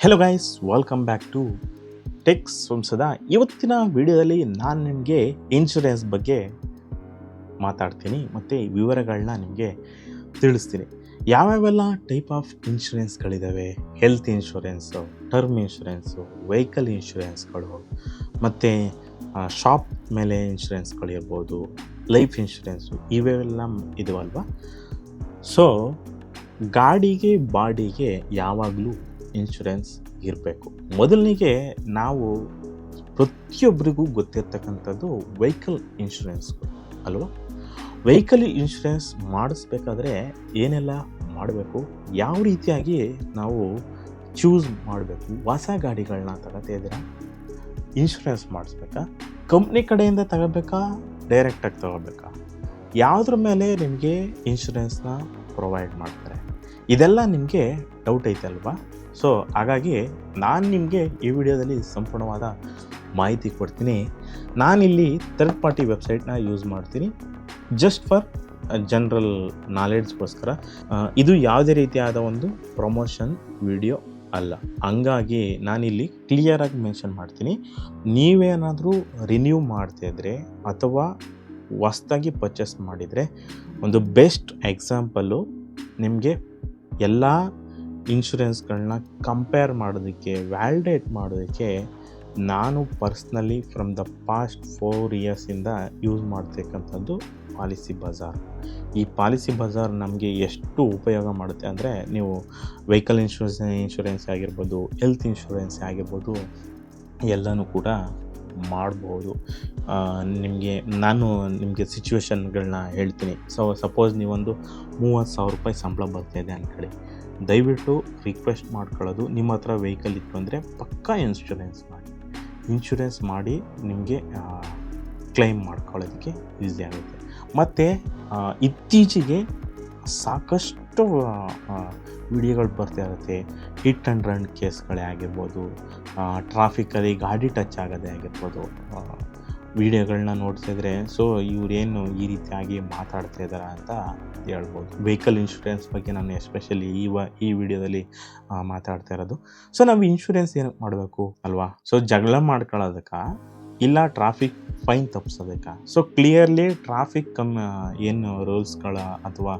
Hello guys, welcome back to techs ವಂಶದ. ಇವತ್ತಿನ ವಿಡಿಯೋದಲ್ಲಿ ನಾನು ನಿಮಗೆ ಇನ್ಶೂರೆನ್ಸ್ ಬಗ್ಗೆ ಮಾತಾಡ್ತೀನಿ ಮತ್ತು ವಿವರಗಳನ್ನ ನಿಮಗೆ ತಿಳಿಸ್ತೀನಿ. ಯಾವ್ಯಾವೆಲ್ಲ ಟೈಪ್ ಆಫ್ ಇನ್ಶೂರೆನ್ಸ್ಗಳಿದ್ದಾವೆ, health insurance, term insurance, vehicle ಇನ್ಶೂರೆನ್ಸ್ಗಳು, ಮತ್ತು ಶಾಪ್ ಮೇಲೆ ಇನ್ಶೂರೆನ್ಸ್ಗಳಿರ್ಬೋದು, ಲೈಫ್ ಇನ್ಶೂರೆನ್ಸು, ಇವೆಲ್ಲ ಇದವಲ್ವ. ಸೊ ಗಾಡಿಗೆ ಬಾಡಿಗೆ ಯಾವಾಗಲೂ ಇನ್ಶೂರೆನ್ಸ್ ಇರಬೇಕು. ಮೊದಲನಿಗೆ ನಾವು ಪ್ರತಿಯೊಬ್ಬರಿಗೂ ಗೊತ್ತಿರ್ತಕ್ಕಂಥದ್ದು ವೆಹಿಕಲ್ ಇನ್ಶೂರೆನ್ಸ್ಗಳು ಅಲ್ವಾ. ವೆಹಿಕಲ್ ಇನ್ಶೂರೆನ್ಸ್ ಮಾಡಿಸ್ಬೇಕಾದ್ರೆ ಏನೆಲ್ಲ ಮಾಡಬೇಕು, ಯಾವ ರೀತಿಯಾಗಿ ನಾವು ಚೂಸ್ ಮಾಡಬೇಕು. ಹೊಸ ಗಾಡಿಗಳನ್ನ ತಗೋತಾ ಇದ್ದೀರಾ, ಇನ್ಶೂರೆನ್ಸ್ ಮಾಡಿಸ್ಬೇಕಾ, ಕಂಪ್ನಿ ಕಡೆಯಿಂದ ತಗೋಬೇಕಾ, ಡೈರೆಕ್ಟಾಗಿ ತಗೋಬೇಕಾ, ಯಾವುದ್ರ ಮೇಲೆ ನಿಮಗೆ ಇನ್ಶೂರೆನ್ಸ್ನ ಪ್ರೊವೈಡ್ ಮಾಡ್ತಾರೆ, ಇದೆಲ್ಲ ನಿಮಗೆ ಡೌಟ್ ಐತೆ ಅಲ್ವಾ. ಸೊ ಹಾಗಾಗಿ ನಾನು ನಿಮಗೆ ಈ ವಿಡಿಯೋದಲ್ಲಿ ಸಂಪೂರ್ಣವಾದ ಮಾಹಿತಿ ಕೊಡ್ತೀನಿ. ನಾನಿಲ್ಲಿ ಥರ್ಡ್ ಪಾರ್ಟಿ ವೆಬ್ಸೈಟ್ನ ಯೂಸ್ ಮಾಡ್ತೀನಿ ಜಸ್ಟ್ ಫಾರ್ ಜನರಲ್ ನಾಲೆಡ್ಜ್ಗೋಸ್ಕರ. ಇದು ಯಾವುದೇ ರೀತಿಯಾದ ಒಂದು ಪ್ರಮೋಷನ್ ವಿಡಿಯೋ ಅಲ್ಲ. ಹಂಗಾಗಿ ನಾನಿಲ್ಲಿ ಕ್ಲಿಯರಾಗಿ ಮೆನ್ಷನ್ ಮಾಡ್ತೀನಿ. ನೀವೇನಾದರೂ ರಿನ್ಯೂ ಮಾಡ್ತಾಯಿದ್ರೆ ಅಥವಾ ಹೊಸ್ದಾಗಿ ಪರ್ಚೇಸ್ ಮಾಡಿದರೆ, ಒಂದು ಬೆಸ್ಟ್ ಎಕ್ಸಾಂಪಲ್ಲು ನಿಮಗೆ ಎಲ್ಲ ಇನ್ಶೂರೆನ್ಸ್ಗಳನ್ನ ಕಂಪೇರ್ ಮಾಡೋದಕ್ಕೆ, ವ್ಯಾಲಿಡೇಟ್ ಮಾಡೋದಕ್ಕೆ ನಾನು ಪರ್ಸ್ನಲಿ ಫ್ರಮ್ ದ ಪಾಸ್ಟ್ 4 ಇಯರ್ಸಿಂದ ಯೂಸ್ ಮಾಡ್ತಕ್ಕಂಥದ್ದು ಪಾಲಿಸಿ ಬಜಾರ್. ಈ ಪಾಲಿಸಿ ಬಜಾರ್ ನಮಗೆ ಎಷ್ಟು ಉಪಯೋಗ ಮಾಡುತ್ತೆ ಅಂದರೆ, ನೀವು ವೆಹಿಕಲ್ ಇನ್ಶೂರೆನ್ಸ್ ಆಗಿರ್ಬೋದು, ಹೆಲ್ತ್ ಇನ್ಶೂರೆನ್ಸ್ ಆಗಿರ್ಬೋದು, ಎಲ್ಲನೂ ಕೂಡ ಮಾಡ್ಬೋದು. ನಾನು ನಿಮಗೆ ಸಿಚುವೇಶನ್ಗಳನ್ನ ಹೇಳ್ತೀನಿ. ಸಪೋಸ್ ನೀವೊಂದು 30,000 ರೂಪಾಯಿ ಸಂಬಳ ಬರ್ತಾಯಿದೆ ಅಂದ್ಕೊಳ್ಳಿ. ದಯವಿಟ್ಟು ರಿಕ್ವೆಸ್ಟ್ ಮಾಡ್ಕೊಳ್ಳೋದು, ನಿಮ್ಮ ಹತ್ರ ವೆಹಿಕಲ್ ಇತ್ತು ಅಂದರೆ ಪಕ್ಕಾ ಇನ್ಶೂರೆನ್ಸ್ ಮಾಡಿ ನಿಮಗೆ ಕ್ಲೈಮ್ ಮಾಡ್ಕೊಳ್ಳೋದಕ್ಕೆ ಈಸಿ ಆಗುತ್ತೆ. ಮತ್ತು ಇತ್ತೀಚೆಗೆ ಸಾಕಷ್ಟು ವಿಡಿಯೋಗಳು ಬರ್ತಾ ಇರುತ್ತೆ. ಹಿಟ್ ಆ್ಯಂಡ್ ರನ್ ಕೇಸ್ಗಳೇ ಆಗಿರ್ಬೋದು, ಟ್ರಾಫಿಕಲ್ಲಿ ಗಾಡಿ ಟಚ್ ಆಗೋದೇ ಆಗಿರ್ಬೋದು, ವಿಡಿಯೋಗಳನ್ನ ನೋಡ್ತಿದ್ರೆ ಸೊ ಇವರೇನು ಈ ರೀತಿಯಾಗಿ ಮಾತಾಡ್ತಾ ಇದ್ದಾರೆ ಅಂತ ಹೇಳ್ಬೋದು. ವೆಹಿಕಲ್ ಇನ್ಶೂರೆನ್ಸ್ ಬಗ್ಗೆ ನಾನು ಎಸ್ಪೆಷಲಿ ಈ ವಿಡಿಯೋದಲ್ಲಿ ಮಾತಾಡ್ತಾ ಇರೋದು. ಸೊ ನಾವು ಇನ್ಶೂರೆನ್ಸ್ ಏನಕ್ಕೆ ಮಾಡಬೇಕು ಅಲ್ವಾ? ಸೊ ಜಗಳ ಮಾಡ್ಕೊಳ್ಳೋದಕ್ಕೆ, ಇಲ್ಲ ಟ್ರಾಫಿಕ್ ಫೈನ್ ತಪ್ಪಿಸೋದಕ್ಕೆ. ಸೊ ಕ್ಲಿಯರ್ಲಿ ಟ್ರಾಫಿಕ್ ಏನು ರೂಲ್ಸ್ಗಳ ಅಥವಾ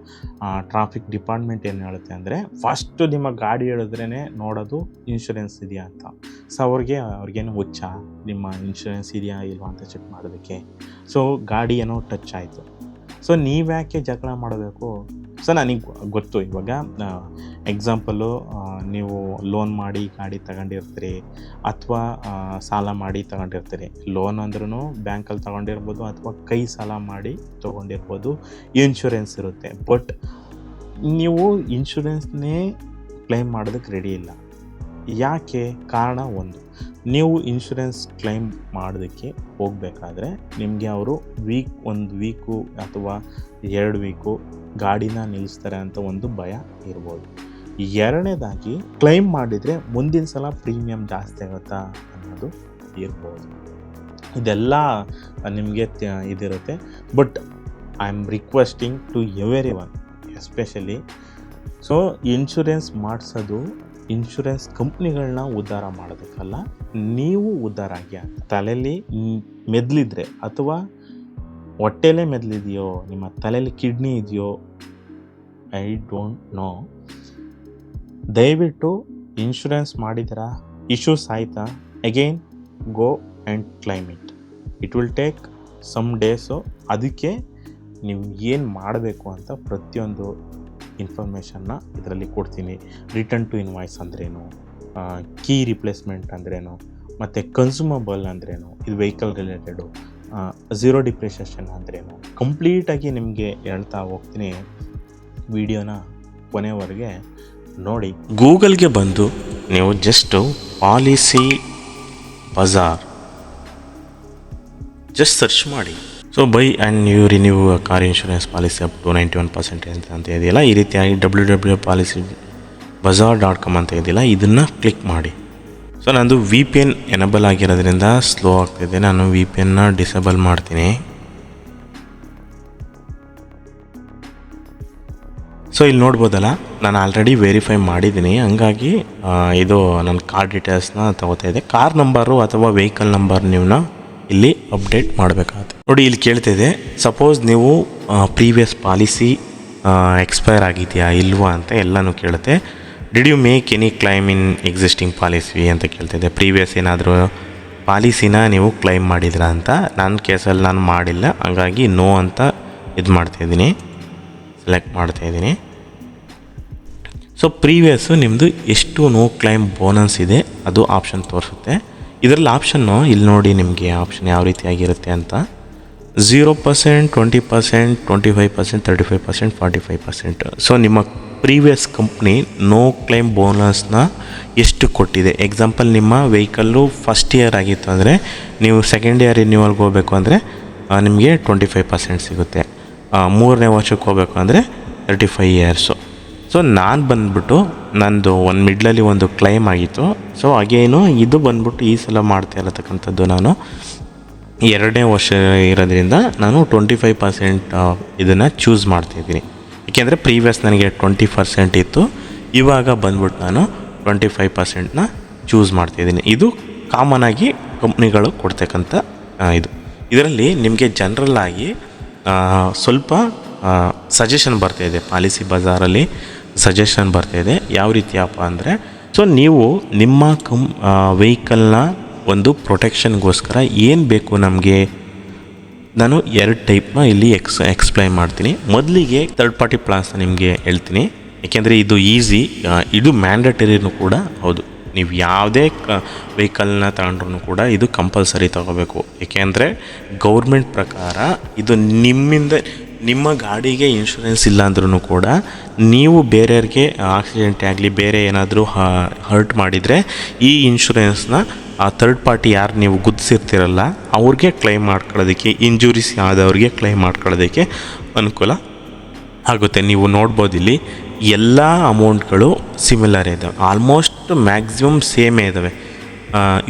ಟ್ರಾಫಿಕ್ ಡಿಪಾರ್ಟ್ಮೆಂಟ್ ಏನು ಹೇಳುತ್ತೆ ಅಂದರೆ, ಫಸ್ಟು ನಿಮ್ಮ ಗಾಡಿ ಹೇಳಿದ್ರೇ ನೋಡೋದು ಇನ್ಶೂರೆನ್ಸ್ ಇದೆಯಾ ಅಂತ. ಸೊ ಅವ್ರಿಗೇನು ಹುಚ್ಚ, ನಿಮ್ಮ ಇನ್ಶೂರೆನ್ಸ್ ಇದೆಯಾ ಇಲ್ವಾ ಅಂತ ಚೆಕ್ ಮಾಡೋದಕ್ಕೆ. ಸೊ ಗಾಡಿ ಏನೋ ಟಚ್ ಆಯಿತು, ಸೊ ನೀವ್ಯಾಕೆ ಜಗಳ ಮಾಡಬೇಕು? ಸೊ ನನಗೆ ಗೊತ್ತು. ಇವಾಗ ಎಕ್ಸಾಂಪಲ್ಲು, ನೀವು ಲೋನ್ ಮಾಡಿ ಗಾಡಿ ತಗೊಂಡಿರ್ತೀರಿ ಅಥವಾ ಸಾಲ ಮಾಡಿ ತಗೊಂಡಿರ್ತೀರಿ. ಲೋನ್ ಅಂದ್ರೂ ಬ್ಯಾಂಕಲ್ಲಿ ತಗೊಂಡಿರ್ಬೋದು ಅಥವಾ ಕೈ ಸಾಲ ಮಾಡಿ ತೊಗೊಂಡಿರ್ಬೋದು. ಇನ್ಶೂರೆನ್ಸ್ ಇರುತ್ತೆ, ಬಟ್ ನೀವು ಇನ್ಶೂರೆನ್ಸ್ನೇ ಕ್ಲೈಮ್ ಮಾಡೋದಕ್ಕೆ ರೆಡಿ ಇಲ್ಲ. ಯಾಕೆ? ಕಾರಣ ಒಂದು, ನೀವು ಇನ್ಶೂರೆನ್ಸ್ ಕ್ಲೈಮ್ ಮಾಡೋದಕ್ಕೆ ಹೋಗಬೇಕಾದ್ರೆ ನಿಮಗೆ ಅವರು ಒಂದು ವೀಕು ಅಥವಾ 2 ವೀಕು ಗಾಡಿನ ನಿಲ್ಲಿಸ್ತಾರೆ ಅಂತ ಒಂದು ಭಯ ಇರ್ಬೋದು. ಎರಡನೇದಾಗಿ, ಕ್ಲೈಮ್ ಮಾಡಿದರೆ ಮುಂದಿನ ಸಲ ಪ್ರೀಮಿಯಮ್ ಜಾಸ್ತಿ ಆಗುತ್ತಾ ಅನ್ನೋದು ಇರ್ಬೋದು. ಇದೆಲ್ಲ ನಿಮಗೆ ಇದಿರುತ್ತೆ. But I am requesting to everyone, especially so insurance ಮಾಡಿಸೋದು ಇನ್ಶೂರೆನ್ಸ್ ಕಂಪ್ನಿಗಳನ್ನ ಉದ್ಧಾರ ಮಾಡೋದಕ್ಕಲ್ಲ, ನೀವು ಉದ್ಧಾರ ಆಗಿ. ತಲೆಯಲ್ಲಿ ಮೆದ್ಲಿದ್ರೆ ಅಥವಾ ಹೊಟ್ಟೆಲೇ ಮೆದ್ಲಿದೆಯೋ, ನಿಮ್ಮ ತಲೆಯಲ್ಲಿ ಕಿಡ್ನಿ ಇದೆಯೋ, ಐ ಡೋಂಟ್ ನೋ, ದಯವಿಟ್ಟು ಇನ್ಶೂರೆನ್ಸ್ ಮಾಡಿದ್ದೀರಾ, ಇಶ್ಯೂಸ್ ಆಯಿತಾ, again go and claim it will take some days. ಅದಕ್ಕೆ ನೀವು ಏನು ಮಾಡಬೇಕು ಅಂತ ಪ್ರತಿಯೊಂದು ಇನ್ಫಾರ್ಮೇಷನ್ನ ಇದರಲ್ಲಿ ಕೊಡ್ತೀನಿ. ರಿಟರ್ನ್ ಟು ಇನ್ವಾಯ್ಸ್ ಅಂದ್ರೇನು, ಕೀ ರಿಪ್ಲೇಸ್ಮೆಂಟ್ ಅಂದ್ರೇನು, ಮತ್ತು ಕನ್ಸ್ಯೂಮಬಲ್ ಅಂದ್ರೇನು, ಇದು ವೆಹಿಕಲ್ ರಿಲೇಟೆಡು, ಝೀರೋ ಡಿಪ್ರಿಷಿಯೇಷನ್ ಅಂದ್ರೇನು, ಕಂಪ್ಲೀಟಾಗಿ ನಿಮಗೆ ಹೇಳ್ತಾ ಹೋಗ್ತೀನಿ. ವಿಡಿಯೋನ ಕೊನೆವರೆಗೆ ನೋಡಿ. ಗೂಗಲ್ಗೆ ಬಂದು ನೀವು just Policybazaar just search ಮಾಡಿ. So buy and renew car insurance policy up to 91% ಅಂತ ಇದೆಯಲ್ಲ, ಈ ರೀತಿಯಾಗಿ www.policybazar.com ಅಂತ ಇದೆಯಲ್ಲ, ಇದನ್ನು ಕ್ಲಿಕ್ ಮಾಡಿ. ಸೊ ನಂದು VPN ಎನೇಬಲ್ ಆಗಿರೋದ್ರಿಂದ ಸ್ಲೋ ಆಗ್ತಾಯಿದೆ. ನಾನು VPNನ ಡಿಸೇಬಲ್ ಮಾಡ್ತೀನಿ. ಸೊ ಇಲ್ಲಿ ನೋಡ್ಬೋದಲ್ಲ, ನಾನು ಆಲ್ರೆಡಿ ವೆರಿಫೈ ಮಾಡಿದ್ದೀನಿ, ಹಂಗಾಗಿ ಇದು ನನ್ನ ಕಾರ್ ಡೀಟೇಲ್ಸ್ನ ತಗೋತಾ ಇದೆ. ಕಾರ್ ನಂಬರು ಅಥವಾ ವೆಹಿಕಲ್ ನಂಬರ್ ನೀವನ್ನ ಇಲ್ಲಿ ಅಪ್ಡೇಟ್ ಮಾಡಬೇಕಾಗುತ್ತೆ. ನೋಡಿ ಇಲ್ಲಿ ಕೇಳ್ತಿದೆ, ಸಪೋಸ್ ನೀವು ಪ್ರೀವಿಯಸ್ ಪಾಲಿಸಿ ಎಕ್ಸ್ಪೈರ್ ಆಗಿದೆಯಾ ಇಲ್ವಾ ಅಂತ ಎಲ್ಲನೂ ಕೇಳುತ್ತೆ. Did you make any claim in existing policy ಅಂತ ಕೇಳ್ತಿದೆ. ಪ್ರೀವಿಯಸ್ ಏನಾದರೂ ಪಾಲಿಸಿನ ನೀವು ಕ್ಲೈಮ್ ಮಾಡಿದ್ರಾ ಅಂತ. ನನ್ನ ಕೇಸಲ್ಲಿ ನಾನು ಮಾಡಿಲ್ಲ, ಹಂಗಾಗಿ ನೋ ಅಂತ ಇದು ಮಾಡ್ತಾಯಿದ್ದೀನಿ, ಸೆಲೆಕ್ಟ್ ಮಾಡ್ತಾಯಿದ್ದೀನಿ. ಸೊ ಪ್ರೀವಿಯಸ್ಸು ನಿಮ್ಮದು ಎಷ್ಟು ನೋ ಕ್ಲೈಮ್ ಬೋನಸ್ ಇದೆ ಅದು ಆಪ್ಷನ್ ತೋರಿಸುತ್ತೆ. ಇದರಲ್ಲಿ ಆಪ್ಷನ್ನು ಇಲ್ಲಿ ನೋಡಿ, ನಿಮಗೆ ಆಪ್ಷನ್ ಯಾವ ರೀತಿಯಾಗಿರುತ್ತೆ ಅಂತ. 0%, 20%, 25%, 35%, 45%. ಸೊ ನಿಮ್ಮ ಪ್ರೀವಿಯಸ್ ಕಂಪ್ನಿ ನೋ ಕ್ಲೈಮ್ ಬೋನಸ್ನ ಎಷ್ಟು ಕೊಟ್ಟಿದೆ. ಎಕ್ಸಾಂಪಲ್, ನಿಮ್ಮ ವೆಹಿಕಲ್ಲು ಫಸ್ಟ್ ಇಯರ್ ಆಗಿತ್ತು ಅಂದರೆ ನೀವು ಸೆಕೆಂಡ್ ಇಯರ್ ರಿನ್ಯೂವಲ್ಗೆ ಹೋಗಬೇಕು ಅಂದರೆ ನಿಮಗೆ 25% ಸಿಗುತ್ತೆ. 3ನೇ ವರ್ಷಕ್ಕೆ ಹೋಗಬೇಕು ಅಂದರೆ 35 ಇಯರ್ಸು. ಸೊ ನಾನು ಬಂದುಬಿಟ್ಟು ನಂದು ಒಂದು ಮಿಡ್ಲಲ್ಲಿ ಒಂದು ಕ್ಲೈಮ್ ಆಗಿತ್ತು. ಸೊ ಅಗೇನು ಇದು ಬಂದುಬಿಟ್ಟು ಈ ಸಲ ಮಾಡ್ತಾ ಇರತಕ್ಕಂಥದ್ದು ನಾನು 2ನೇ ವರ್ಷ ಇರೋದ್ರಿಂದ ನಾನು 25% ಇದನ್ನು ಚೂಸ್ ಮಾಡ್ತಾಯಿದ್ದೀನಿ. ಏಕೆಂದರೆ ಪ್ರೀವಿಯಸ್ ನನಗೆ 20% ಇತ್ತು, ಇವಾಗ ಬಂದ್ಬಿಟ್ಟು ನಾನು 25%ನ ಚೂಸ್ ಮಾಡ್ತಾಯಿದ್ದೀನಿ. ಇದು ಕಾಮನಾಗಿ ಕಂಪ್ನಿಗಳು ಕೊಡ್ತಕ್ಕಂಥ ಇದರಲ್ಲಿ ನಿಮಗೆ ಜನರಲ್ಲಾಗಿ ಸ್ವಲ್ಪ ಸಜೆಷನ್ ಬರ್ತಾಯಿದೆ. ಪಾಲಿಸಿ ಬಜಾರಲ್ಲಿ ಸಜೆಷನ್ ಬರ್ತಾಯಿದೆ. ಯಾವ ರೀತಿಯಪ್ಪ ಅಂದರೆ, ಸೊ ನೀವು ನಿಮ್ಮ ವೆಹಿಕಲ್ನ ಒಂದು ಪ್ರೊಟೆಕ್ಷನ್ಗೋಸ್ಕರ ಏನು ಬೇಕು ನಮಗೆ, ನಾನು 2 ಟೈಪ್ನ ಇಲ್ಲಿ ಎಕ್ಸ್ಪ್ಲೈನ್ ಮಾಡ್ತೀನಿ. ಮೊದಲಿಗೆ ಥರ್ಡ್ ಪಾರ್ಟಿ ಪ್ಲಾನ್ಸ್ನ ನಿಮಗೆ ಹೇಳ್ತೀನಿ, ಏಕೆಂದರೆ ಇದು ಈಸಿ, ಇದು ಮ್ಯಾಂಡೇಟರಿನೂ ಕೂಡ ಹೌದು. ನೀವು ಯಾವುದೇ ವೆಹಿಕಲ್ನ ತಗೊಂಡ್ರೂ ಕೂಡ ಇದು ಕಂಪಲ್ಸರಿ ತಗೋಬೇಕು. ಏಕೆಂದರೆ ಗೌರ್ಮೆಂಟ್ ಪ್ರಕಾರ ಇದು ನಿಮ್ಮ ಗಾಡಿಗೆ ಇನ್ಶೂರೆನ್ಸ್ ಇಲ್ಲ ಅಂದ್ರೂ ಕೂಡ ನೀವು ಬೇರೆಯವ್ರಿಗೆ ಆಕ್ಸಿಡೆಂಟ್ ಆಗಲಿ ಬೇರೆ ಏನಾದರೂ ಹರ್ಟ್ ಮಾಡಿದರೆ ಈ ಇನ್ಶೂರೆನ್ಸ್ನ ಆ ಥರ್ಡ್ ಪಾರ್ಟಿ ಯಾರು ನೀವು ಗುದ್ದಿಸಿರ್ತೀರಲ್ಲ ಅವ್ರಿಗೆ ಕ್ಲೈಮ್ ಮಾಡ್ಕೊಳ್ಳೋದಕ್ಕೆ, ಇಂಜುರೀಸ್ ಆದವ್ರಿಗೆ ಕ್ಲೈಮ್ ಮಾಡ್ಕೊಳ್ಳೋದಕ್ಕೆ ಅನುಕೂಲ ಆಗುತ್ತೆ. ನೀವು ನೋಡ್ಬೋದು ಇಲ್ಲಿ ಎಲ್ಲ ಅಮೌಂಟ್ಗಳು ಸಿಮಿಲರ್ ಇದ್ದಾವೆ, ಆಲ್ಮೋಸ್ಟ್ ಮ್ಯಾಕ್ಸಿಮಮ್ ಸೇಮೇ ಇದ್ದಾವೆ.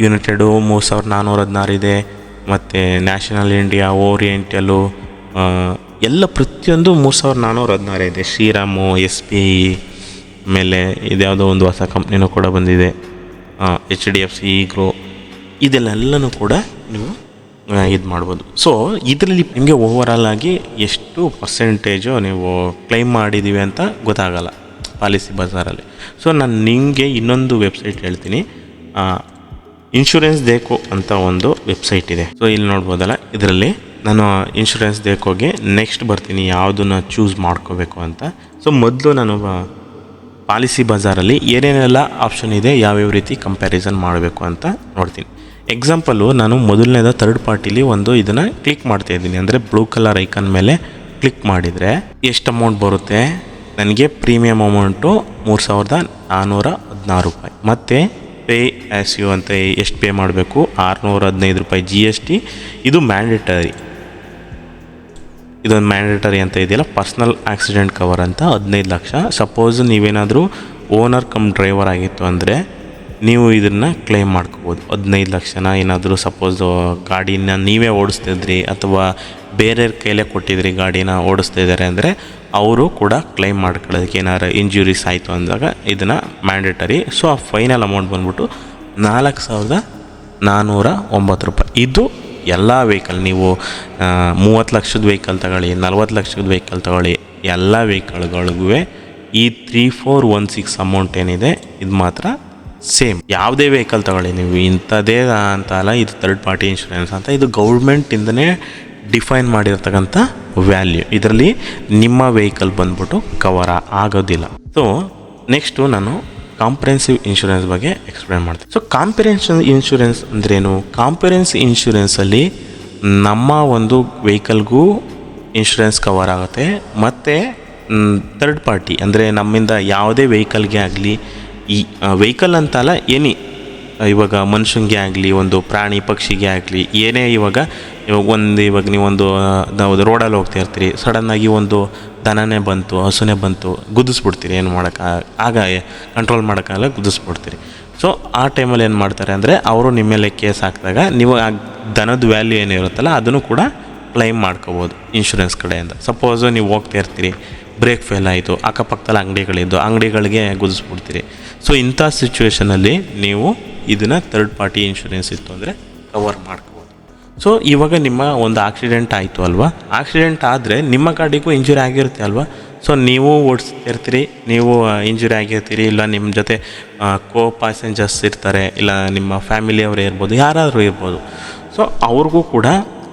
ಯುನೈಟೆಡು 3416 ಇದೆ, ಮತ್ತು ನ್ಯಾಷನಲ್ ಇಂಡಿಯಾ, ಓರಿಯೆಂಟಲು ಎಲ್ಲ ಪ್ರತಿಯೊಂದು 3416 ಇದೆ. ಶ್ರೀರಾಮು, SBI, ಆಮೇಲೆ ಇದ್ಯಾವುದೋ ಒಂದು ಹೊಸ ಕಂಪ್ನಿನೂ ಕೂಡ ಬಂದಿದೆ, HDFC, ಗ್ರೋ, ಇದೆಲ್ಲನೂ ಕೂಡ ನೀವು ಇದು ಮಾಡ್ಬೋದು. ಸೊ ಇದರಲ್ಲಿ ನಿಮಗೆ ಓವರಾಲ್ ಆಗಿ ಎಷ್ಟು ಪರ್ಸೆಂಟೇಜು ನೀವು ಕ್ಲೈಮ್ ಮಾಡಿದ್ದೀವಿ ಅಂತ ಗೊತ್ತಾಗಲ್ಲ ಪಾಲಿಸಿ ಬಜಾರಲ್ಲಿ. ಸೊ ನಾನು ನಿಮಗೆ ಇನ್ನೊಂದು ವೆಬ್ಸೈಟ್ ಹೇಳ್ತೀನಿ, ಇನ್ಶೂರೆನ್ಸ್ ದೇಕೋ ಅಂತ ಒಂದು ವೆಬ್ಸೈಟ್ ಇದೆ. ಸೊ ಇಲ್ಲಿ ನೋಡ್ಬೋದಲ್ಲ, ಇದರಲ್ಲಿ ನಾನು ಇನ್ಶೂರೆನ್ಸ್ ದೇಕೋಗೆ ನೆಕ್ಸ್ಟ್ ಬರ್ತೀನಿ ಯಾವುದನ್ನು ಚೂಸ್ ಮಾಡ್ಕೋಬೇಕು ಅಂತ. ಸೊ ಮೊದಲು ನಾನು ಪಾಲಿಸಿ ಬಜಾರಲ್ಲಿ ಏನೇನೆಲ್ಲ ಆಪ್ಷನ್ ಇದೆ, ಯಾವ್ಯಾವ ರೀತಿ ಕಂಪ್ಯಾರಿಸನ್ ಮಾಡಬೇಕು ಅಂತ ನೋಡ್ತೀನಿ. ಎಕ್ಸಾಂಪಲು, ನಾನು ಮೊದಲನೇದ ಥರ್ಡ್ ಪಾರ್ಟಿಲಿ ಒಂದು ಇದನ್ನು ಕ್ಲಿಕ್ ಮಾಡ್ತಾಯಿದ್ದೀನಿ. ಅಂದರೆ ಬ್ಲೂ ಕಲರ್ ಐಕನ್ ಮೇಲೆ ಕ್ಲಿಕ್ ಮಾಡಿದರೆ ಎಷ್ಟು ಅಮೌಂಟ್ ಬರುತ್ತೆ ನನಗೆ. ಪ್ರೀಮಿಯಮ್ ಅಮೌಂಟು 3416 ರೂಪಾಯಿ. ಮತ್ತು ಪೇ ಆ್ಯಸ್ ಯು ಅಂತ ಎಷ್ಟು ಪೇ ಮಾಡಬೇಕು, 615 ರೂಪಾಯಿ GST. ಇದು ಮ್ಯಾಂಡೇಟರಿ, ಇದೊಂದು ಮ್ಯಾಂಡೇಟರಿ ಅಂತ ಇದೆಯಲ್ಲ. ಪರ್ಸ್ನಲ್ ಆಕ್ಸಿಡೆಂಟ್ ಕವರ್ ಅಂತ 15 ಲಕ್ಷ. ಸಪೋಸ್ ನೀವೇನಾದರೂ ಓನರ್ ಕಮ್ ಡ್ರೈವರ್ ಆಗಿತ್ತು ಅಂದರೆ ನೀವು ಇದನ್ನು ಕ್ಲೈಮ್ ಮಾಡ್ಕೋಬೋದು. 15 ಲಕ್ಷನ ಏನಾದರೂ ಸಪೋಸ್ ಗಾಡಿನ ನೀವೇ ಓಡಿಸ್ತಿದ್ರಿ ಅಥವಾ ಬೇರೆಯವ್ರ ಕೈಲೇ ಕೊಟ್ಟಿದ್ರಿ ಗಾಡಿನ ಓಡಿಸ್ತಾ ಇದ್ದಾರೆ ಅಂದರೆ ಅವರು ಕೂಡ ಕ್ಲೈಮ್ ಮಾಡ್ಕೊಳ್ಳೋದಕ್ಕೆ ಏನಾದ್ರು ಇಂಜುರೀಸ್ ಆಯಿತು ಅಂದಾಗ ಇದನ್ನು ಮ್ಯಾಂಡೇಟರಿ. ಸೊ ಆ ಫೈನಲ್ ಅಮೌಂಟ್ ಬಂದ್ಬಿಟ್ಟು 4409 ರೂಪಾಯಿ. ಇದು ಎಲ್ಲ ವೆಹಿಕಲ್, ನೀವು 30 ಲಕ್ಷದ ವೆಹಿಕಲ್ ತಗೊಳ್ಳಿ, 40 ಲಕ್ಷದ ವೆಹಿಕಲ್ ತಗೊಳ್ಳಿ, ಎಲ್ಲ ವೆಹಿಕಲ್ಗಳಿಗೂ ಈ 3416 ಅಮೌಂಟ್ ಏನಿದೆ ಇದು ಮಾತ್ರ ಸೇಮ್. ಯಾವುದೇ ವೆಹಿಕಲ್ ತಗೊಳ್ಳಿ ನೀವು, ಇಂಥದ್ದೇ ಅಂತ ಅಲ್ಲ, ಇದು ಥರ್ಡ್ ಪಾರ್ಟಿ ಇನ್ಶೂರೆನ್ಸ್ ಅಂತ, ಇದು ಗೌರ್ಮೆಂಟಿಂದನೇ ಡಿಫೈನ್ ಮಾಡಿರ್ತಕ್ಕಂಥ ವ್ಯಾಲ್ಯೂ. ಇದರಲ್ಲಿ ನಿಮ್ಮ ವೆಹಿಕಲ್ ಬಂದ್ಬಿಟ್ಟು ಕವರ್ ಆಗೋದಿಲ್ಲ. ಸೊ ನೆಕ್ಸ್ಟು ನಾನು ಕಾಂಪ್ರಿಹೆನ್ಸಿವ್ ಇನ್ಶೂರೆನ್ಸ್ ಬಗ್ಗೆ ಎಕ್ಸ್ಪ್ಲೇನ್ ಮಾಡ್ತೀನಿ. ಸೊ ಕಾಂಪ್ರಿಹೆನ್ಸಿವ್ ಇನ್ಶೂರೆನ್ಸ್ ಅಂದ್ರೇನು? ಕಾಂಪ್ರಿಹೆನ್ಸಿವ್ ಇನ್ಶೂರೆನ್ಸಲ್ಲಿ ನಮ್ಮ ಒಂದು ವೆಹಿಕಲ್ಗೂ ಇನ್ಶೂರೆನ್ಸ್ ಕವರ್ ಆಗುತ್ತೆ, ಮತ್ತು ಥರ್ಡ್ ಪಾರ್ಟಿ ಅಂದರೆ ನಮ್ಮಿಂದ ಯಾವುದೇ ವೆಹಿಕಲ್ಗೆ ಆಗಲಿ, ಈ ವೆಹಿಕಲ್ ಅಂತಲ್ಲ ಎನಿ, ಇವಾಗ ಮನುಷ್ಯನಿಗೆ ಆಗಲಿ, ಒಂದು ಪ್ರಾಣಿ ಪಕ್ಷಿಗೆ ಆಗಲಿ, ಏನೇ ಇವಾಗ ನೀವೊಂದು ನಾವು ರೋಡಲ್ಲಿ ಹೋಗ್ತಾ ಇರ್ತೀರಿ, ಸಡನ್ನಾಗಿ ಒಂದು ದನನೇ ಬಂತು, ಹಸುನೇ ಬಂತು, ಗುದ್ದಿಸ್ಬಿಡ್ತೀರಿ. ಏನು ಆಗ ಕಂಟ್ರೋಲ್ ಮಾಡೋಕ್ಕಾಗಲ್ಲ, ಗುದ್ದಿಸ್ಬಿಡ್ತೀರಿ. ಸೊ ಆ ಟೈಮಲ್ಲಿ ಏನು ಮಾಡ್ತಾರೆ ಅಂದರೆ ಅವರು ನಿಮ್ಮ ಮೇಲೆ ಕೇಸ್ ಹಾಕಿದಾಗ ನೀವು ಆ ದನದ ವ್ಯಾಲ್ಯೂ ಏನಿರುತ್ತಲ್ಲ ಅದನ್ನು ಕೂಡ ಕ್ಲೈಮ್ ಮಾಡ್ಕೋಬೋದು ಇನ್ಶೂರೆನ್ಸ್ ಕಡೆಯಿಂದ. ಸಪೋಸು ನೀವು ಹೋಗ್ತಾ ಇರ್ತೀರಿ, ಬ್ರೇಕ್ ಫೇಲ್ ಆಯಿತು, ಅಕ್ಕಪಕ್ಕದಲ್ಲಿ ಅಂಗಡಿಗಳಿಗೆ ಗುದಿಸ್ಬಿಡ್ತೀರಿ. ಸೊ ಇಂಥ ಸಿಚುವೇಷನಲ್ಲಿ ನೀವು ಇದನ್ನು ಥರ್ಡ್ ಪಾರ್ಟಿ ಇನ್ಶೂರೆನ್ಸ್ ಇತ್ತು ಅಂದರೆ ಕವರ್ ಮಾಡ್ಕೋಬೋದು. ಸೊ ಇವಾಗ ನಿಮ್ಮ ಒಂದು ಆಕ್ಸಿಡೆಂಟ್ ಆಯಿತು ಅಲ್ವಾ, ಆಕ್ಸಿಡೆಂಟ್ ಆದರೆ ನಿಮ್ಮ ಗಾಡಿಗೂ ಇಂಜುರಿ ಆಗಿರುತ್ತೆ ಅಲ್ವಾ. ಸೊ ನೀವು ಓಡಿಸ್ತಿರ್ತೀರಿ, ನೀವು ಇಂಜುರಿ ಆಗಿರ್ತೀರಿ, ಇಲ್ಲ ನಿಮ್ಮ ಜೊತೆ ಕೋ ಪ್ಯಾಸೆಂಜರ್ಸ್ ಇರ್ತಾರೆ, ಇಲ್ಲ ನಿಮ್ಮ ಫ್ಯಾಮಿಲಿಯವರೇ ಇರ್ಬೋದು, ಯಾರಾದರೂ ಇರ್ಬೋದು. ಸೊ ಅವ್ರಿಗೂ ಕೂಡ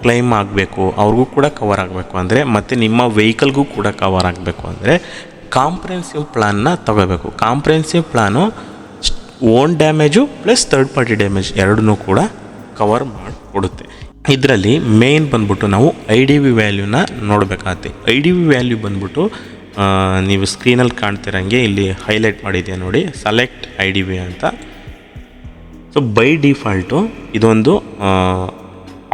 ಕ್ಲೈಮ್ ಆಗಬೇಕು, ಅವ್ರಿಗೂ ಕೂಡ ಕವರ್ ಆಗಬೇಕು ಅಂದರೆ, ಮತ್ತು ನಿಮ್ಮ ವೆಹಿಕಲ್ಗೂ ಕೂಡ ಕವರ್ ಆಗಬೇಕು ಅಂದರೆ ಕಾಂಪ್ರಿಹೆನ್ಸಿವ್ ಪ್ಲ್ಯಾನ್ನ ತಗೋಬೇಕು. Comprehensive plan own damage plus third party damage ಎರಡನ್ನೂ ಕೂಡ ಕವರ್ ಮಾಡಿಕೊಡುತ್ತೆ. ಇದರಲ್ಲಿ ಮೇನ್ ಬಂದ್ಬಿಟ್ಟು ನಾವು IDV ವ್ಯಾಲ್ಯೂನ ನೋಡಬೇಕಾಗುತ್ತೆ. IDV ವ್ಯಾಲ್ಯೂ ಬಂದ್ಬಿಟ್ಟು ನೀವು ಸ್ಕ್ರೀನಲ್ಲಿ ಕಾಣ್ತಿರಂಗೆ ಇಲ್ಲಿ ಹೈಲೈಟ್ ಮಾಡಿದ್ಯಾ ನೋಡಿ, ಸೆಲೆಕ್ಟ್ IDV ಅಂತ. ಸೊ ಬೈ ಡಿಫಾಲ್ಟು ಇದೊಂದು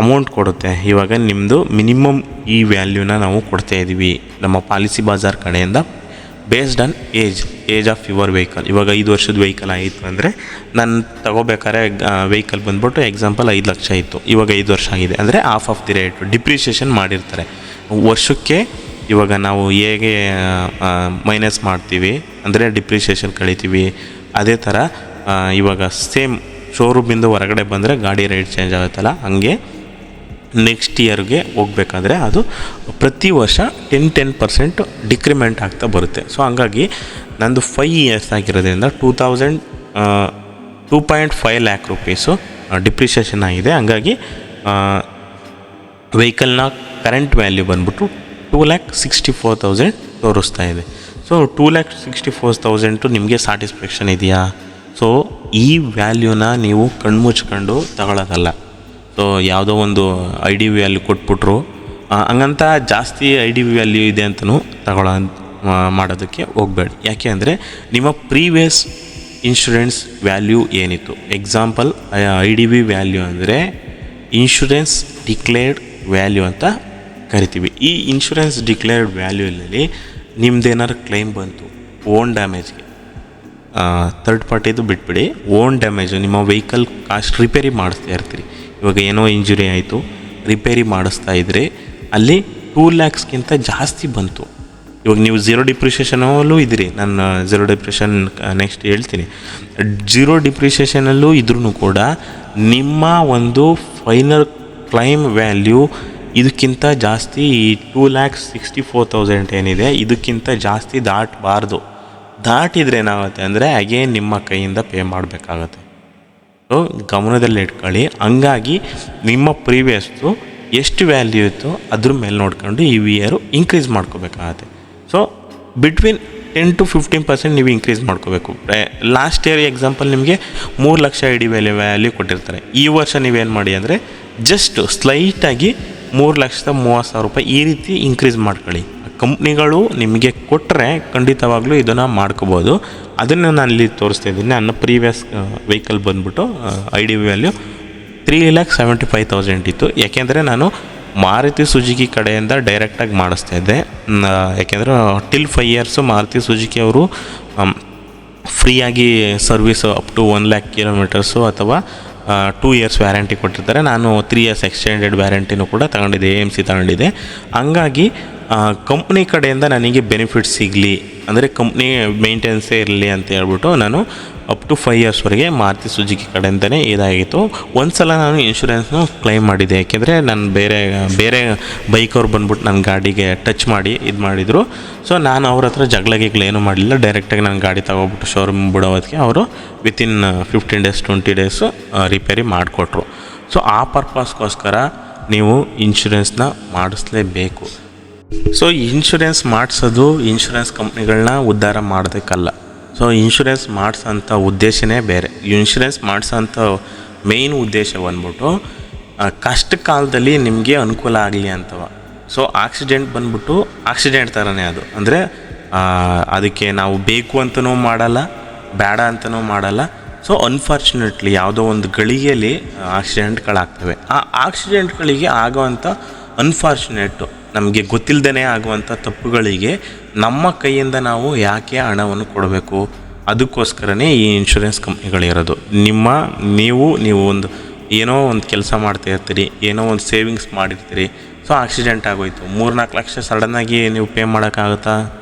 ಅಮೌಂಟ್ ಕೊಡುತ್ತೆ. ಇವಾಗ ನಿಮ್ಮದು ಮಿನಿಮಮ್ ಈ ವ್ಯಾಲ್ಯೂನ ನಾವು ಕೊಡ್ತಾ ಇದ್ದೀವಿ ನಮ್ಮ ಪಾಲಿಸಿ ಬಜಾರ್ ಕಡೆಯಿಂದ, based on age of your vehicle. ಇವಾಗ 5 ವರ್ಷದ ವೆಹಿಕಲ್ ಆಯಿತು ಅಂದರೆ ನಾನು ತಗೋಬೇಕಾದ್ರೆ ವೆಹಿಕಲ್ ಬಂದ್ಬಿಟ್ಟು ಎಕ್ಸಾಂಪಲ್ 5 ಲಕ್ಷ ಇತ್ತು, ಇವಾಗ 5 ವರ್ಷ ಆಗಿದೆ ಅಂದರೆ half of the rate depreciation ಮಾಡಿರ್ತಾರೆ. ವರ್ಷಕ್ಕೆ ಇವಾಗ ನಾವು ಹೇಗೆ ಮೈನಸ್ ಮಾಡ್ತೀವಿ ಅಂದರೆ ಡಿಪ್ರಿಷಿಯೇಷನ್ ಕಳಿತೀವಿ, ಅದೇ ಥರ ಇವಾಗ ಸೇಮ್ ಶೋರೂಮಿಂದ ಹೊರಗಡೆ ಬಂದರೆ ಗಾಡಿ ರೇಟ್ ಚೇಂಜ್ ಆಗುತ್ತಲ್ಲ, ಹಂಗೆ ನೆಕ್ಸ್ಟ್ ಇಯರ್ಗೆ ಹೋಗ್ಬೇಕಾದ್ರೆ ಅದು ಪ್ರತಿ ವರ್ಷ 10% ಡಿಕ್ರಿಮೆಂಟ್ ಆಗ್ತಾ ಬರುತ್ತೆ. ಸೊ ಹಂಗಾಗಿ ನಂದು 5 ಇಯರ್ಸ್ ಆಗಿರೋದ್ರಿಂದ 2.5 ಲ್ಯಾಕ್ ರುಪೀಸು ಡಿಪ್ರಿಷಿಯೇಷನ್ ಆಗಿದೆ. ಹಂಗಾಗಿ ವೆಹಿಕಲ್ನ ಕರೆಂಟ್ ವ್ಯಾಲ್ಯೂ ಬಂದ್ಬಿಟ್ಟು 2,64,000 ತೋರಿಸ್ತಾ ಇದೆ. ಸೊ 2,64,000 ನಿಮಗೆ ಸ್ಯಾಟಿಸ್ಫ್ಯಾಕ್ಷನ್ ಇದೆಯಾ? ಸೊ ಈ ವ್ಯಾಲ್ಯೂನ ನೀವು ಕಣ್ಮುಚ್ಕೊಂಡು ತಗೊಳ್ಳೋದಲ್ಲ. ಸೊ ಯಾವುದೋ ಒಂದು IDV ವ್ಯಾಲ್ಯೂ ಕೊಟ್ಬಿಟ್ರು ಹಂಗಂತ ಜಾಸ್ತಿ IDV ವ್ಯಾಲ್ಯೂ ಇದೆ ಅಂತಲೂ ಮಾಡೋದಕ್ಕೆ ಹೋಗಬೇಡಿ. ಯಾಕೆ ಅಂದರೆ ನಿಮ್ಮ ಪ್ರೀವಿಯಸ್ ಇನ್ಶೂರೆನ್ಸ್ ವ್ಯಾಲ್ಯೂ ಏನಿತ್ತು, ಎಕ್ಸಾಂಪಲ್ IDV ವ್ಯಾಲ್ಯೂ ಅಂದರೆ ಇನ್ಶೂರೆನ್ಸ್ ಡಿಕ್ಲೇರ್ಡ್ ವ್ಯಾಲ್ಯೂ ಅಂತ ಕರಿತೀವಿ. ಈ ಇನ್ಶೂರೆನ್ಸ್ ಡಿಕ್ಲೇರ್ಡ್ ವ್ಯಾಲ್ಯೂನಲ್ಲಿ ನಿಮ್ದೇನಾದ್ರು ಕ್ಲೈಮ್ ಬಂತು ಓನ್ ಡ್ಯಾಮೇಜ್ಗೆ, ಥರ್ಡ್ ಪಾರ್ಟಿದು ಬಿಟ್ಬಿಡಿ, ಓನ್ ಡ್ಯಾಮೇಜು ನಿಮ್ಮ ವೆಹಿಕಲ್ ಕಾಸ್ಟ್ ರಿಪೇರಿ ಮಾಡಿಸ್ತಾ ಇರ್ತೀರಿ. ಇವಾಗ ಏನೋ ಇಂಜುರಿ ಆಯಿತು, ರಿಪೇರಿ ಮಾಡಿಸ್ತಾ ಇದ್ದರೆ ಅಲ್ಲಿ 2 ಲ್ಯಾಕ್ಸ್ಗಿಂತ ಜಾಸ್ತಿ ಬಂತು. ಇವಾಗ ನೀವು ಝೀರೋ ಡಿಪ್ರಿಷಿಯೇಷನಲ್ಲೂ ಇದ್ದೀರಿ, ನಾನು ಝೀರೋ ಡಿಪ್ರಿಷಿಯೇಷನ್ ನೆಕ್ಸ್ಟ್ ಹೇಳ್ತೀನಿ. ಝೀರೋ ಡಿಪ್ರಿಷಿಯೇಷನಲ್ಲೂ ಇದ್ರೂ ಕೂಡ ನಿಮ್ಮ ಒಂದು ಫೈನಲ್ ಕ್ಲೈಮ್ ವ್ಯಾಲ್ಯೂ ಇದಕ್ಕಿಂತ ಜಾಸ್ತಿ, ಈ 2,64,000 ಏನಿದೆ ಇದಕ್ಕಿಂತ ಜಾಸ್ತಿ ದಾಟಬಾರ್ದು. ದಾಟಿದರೆ ಏನಾಗುತ್ತೆ ಅಂದರೆ ಅಗೇನ್ ನಿಮ್ಮ ಕೈಯಿಂದ ಪೇ ಮಾಡಬೇಕಾಗತ್ತೆ. ಸೊ ಗಮನದಲ್ಲಿ ಇಟ್ಕೊಳ್ಳಿ. ಹಂಗಾಗಿ ನಿಮ್ಮ ಪ್ರೀವಿಯಸ್ದು ಎಷ್ಟು ವ್ಯಾಲ್ಯೂ ಇತ್ತು ಅದ್ರ ಮೇಲೆ ನೋಡ್ಕೊಂಡು ಈ ಇಯರು ಇನ್ಕ್ರೀಸ್ ಮಾಡ್ಕೋಬೇಕಾಗತ್ತೆ. ಸೊ ಬಿಟ್ವೀನ್ 10 to 15% ನೀವು ಇನ್ಕ್ರೀಸ್ ಮಾಡ್ಕೋಬೇಕು. ಲಾಸ್ಟ್ ಇಯರ್ ಎಕ್ಸಾಂಪಲ್ ನಿಮಗೆ 3 ಲಕ್ಷ IDV ವ್ಯಾಲ್ಯೂ ಕೊಟ್ಟಿರ್ತಾರೆ. ಈ ವರ್ಷ ನೀವೇನು ಮಾಡಿ ಅಂದರೆ ಜಸ್ಟ್ ಸ್ಲೈಟಾಗಿ 3,30,000 ರೂಪಾಯಿ ಈ ರೀತಿ ಇನ್ಕ್ರೀಸ್ ಮಾಡ್ಕೊಳ್ಳಿ. ಕಂಪ್ನಿಗಳು ನಿಮಗೆ ಕೊಟ್ಟರೆ ಖಂಡಿತವಾಗ್ಲೂ ಇದನ್ನು ಮಾಡ್ಕೋಬೋದು. ಅದನ್ನು ನಾನು ಇಲ್ಲಿ ತೋರಿಸ್ತಾ ಇದ್ದೀನಿ. ನನ್ನ ಪ್ರೀವಿಯಸ್ ವೆಹಿಕಲ್ ಬಂದ್ಬಿಟ್ಟು IDV ವ್ಯಾಲ್ಯೂ 3,75,000 ಇತ್ತು. ಯಾಕೆಂದರೆ ನಾನು ಮಾರುತಿ ಸುಜುಕಿ ಕಡೆಯಿಂದ ಡೈರೆಕ್ಟಾಗಿ ಮಾಡಿಸ್ತಾ ಇದ್ದೆ. ಯಾಕೆಂದರೆ ಟಿಲ್ 5 ಇಯರ್ಸು ಮಾರುತಿ ಸುಜುಕಿ ಅವರು ಫ್ರೀಯಾಗಿ service up to 1 lakh kilometres ಅಥವಾ 2 ಇಯರ್ಸ್ ವ್ಯಾರಂಟಿ ಕೊಟ್ಟಿರ್ತಾರೆ. ನಾನು 3 ಇಯರ್ಸ್ ಎಕ್ಸ್ಟೆಂಡೆಡ್ ವ್ಯಾರಂಟಿನೂ ಕೂಡ ತಗೊಂಡಿದ್ದೆ, AMC ತಗೊಂಡಿದ್ದೆ. ಹಂಗಾಗಿ ಕಂಪ್ನಿ ಕಡೆಯಿಂದ ನನಗೆ ಬೆನಿಫಿಟ್ ಸಿಗಲಿ ಅಂದರೆ ಕಂಪ್ನಿ ಮೇಂಟೆನೆನ್ಸೇ ಇರಲಿ ಅಂತ ಹೇಳ್ಬಿಟ್ಟು ನಾನು ಅಪ್ ಟು 5 ಇಯರ್ಸ್ವರೆಗೆ ಮಾರುತಿ ಸುಜುಕಿ ಕಡೆಯಿಂದನೇ ಇದಾಗಿತ್ತು. ಒಂದು ಸಲ ನಾನು ಇನ್ಶೂರೆನ್ಸ್ನು ಕ್ಲೈಮ್ ಮಾಡಿದ್ದೆ. ಯಾಕೆಂದರೆ ನಾನು ಬೇರೆ ಬೈಕವ್ರು ಬಂದ್ಬಿಟ್ಟು ನನ್ನ ಗಾಡಿಗೆ ಟಚ್ ಮಾಡಿ ಇದು ಮಾಡಿದರು. ಸೊ ನಾನು ಅವ್ರ ಹತ್ರ ಜಗಳೇನು ಮಾಡಲಿಲ್ಲ, ಡೈರೆಕ್ಟಾಗಿ ನನ್ನ ಗಾಡಿ ತಗೊಬಿಟ್ಟು ಶೋರೂಮ್ ಬಿಡೋದಕ್ಕೆ ಅವರು ವಿತಿನ್ 15 days 20 days ರಿಪೇರಿ ಮಾಡಿಕೊಟ್ರು. ಸೊ ಆ ಪರ್ಪಸ್ಗೋಸ್ಕರ ನೀವು ಇನ್ಶೂರೆನ್ಸ್ನ ಮಾಡಿಸ್ಲೇಬೇಕು. ಸೊ ಇನ್ಶೂರೆನ್ಸ್ ಮಾಡಿಸೋದು ಇನ್ಶೂರೆನ್ಸ್ ಕಂಪ್ನಿಗಳನ್ನ ಉದ್ಧಾರ ಮಾಡೋದಕ್ಕಲ್ಲ. ಸೊ ಇನ್ಶೂರೆನ್ಸ್ ಮಾಡಿಸೋಂಥ ಉದ್ದೇಶನೇ ಬೇರೆ. ಇನ್ಶೂರೆನ್ಸ್ ಮಾಡಿಸೋಂಥ ಮೇಯ್ನ್ ಉದ್ದೇಶ ಬಂದ್ಬಿಟ್ಟು ಕಷ್ಟ ಕಾಲದಲ್ಲಿ ನಿಮಗೆ ಅನುಕೂಲ ಆಗಲಿ ಅಂತವ. ಸೊ ಆಕ್ಸಿಡೆಂಟ್ ಬಂದ್ಬಿಟ್ಟು ಆಕ್ಸಿಡೆಂಟ್ ಥರನೇ ಅದು. ಅಂದರೆ ಅದಕ್ಕೆ ನಾವು ಬೇಕು ಅಂತಲೂ ಮಾಡಲ್ಲ, ಬೇಡ ಅಂತಲೂ ಮಾಡಲ್ಲ. ಸೊ ಅನ್ಫಾರ್ಚುನೇಟ್ಲಿ ಯಾವುದೋ ಒಂದು ಗಳಿಗೆಯಲ್ಲಿ ಆಕ್ಸಿಡೆಂಟ್ಗಳಾಗ್ತವೆ. ಆ ಆಕ್ಸಿಡೆಂಟ್ಗಳಿಗೆ ಆಗೋವಂಥ ಅನ್ಫಾರ್ಚುನೇಟು ನಮಗೆ ಗೊತ್ತಿಲ್ಲದೇ ಆಗುವಂಥ ತಪ್ಪುಗಳಿಗೆ ನಮ್ಮ ಕೈಯಿಂದ ನಾವು ಯಾಕೆ ಹಣವನ್ನು ಕೊಡಬೇಕು? ಅದಕ್ಕೋಸ್ಕರನೇ ಈ ಇನ್ಶೂರೆನ್ಸ್ ಕಂಪ್ನಿಗಳಿರೋದು. ನೀವು ಒಂದು ಏನೋ ಒಂದು ಕೆಲಸ ಮಾಡ್ತಾ ಇರ್ತೀರಿ, ಏನೋ ಒಂದು ಸೇವಿಂಗ್ಸ್ ಮಾಡಿರ್ತೀರಿ. ಸೊ ಆಕ್ಸಿಡೆಂಟ್ ಆಗೋಯ್ತು, 3-4 ಲಕ್ಷ ಸಡನ್ನಾಗಿ ನೀವು ಪೇ ಮಾಡೋಕ್ಕಾಗುತ್ತಾ?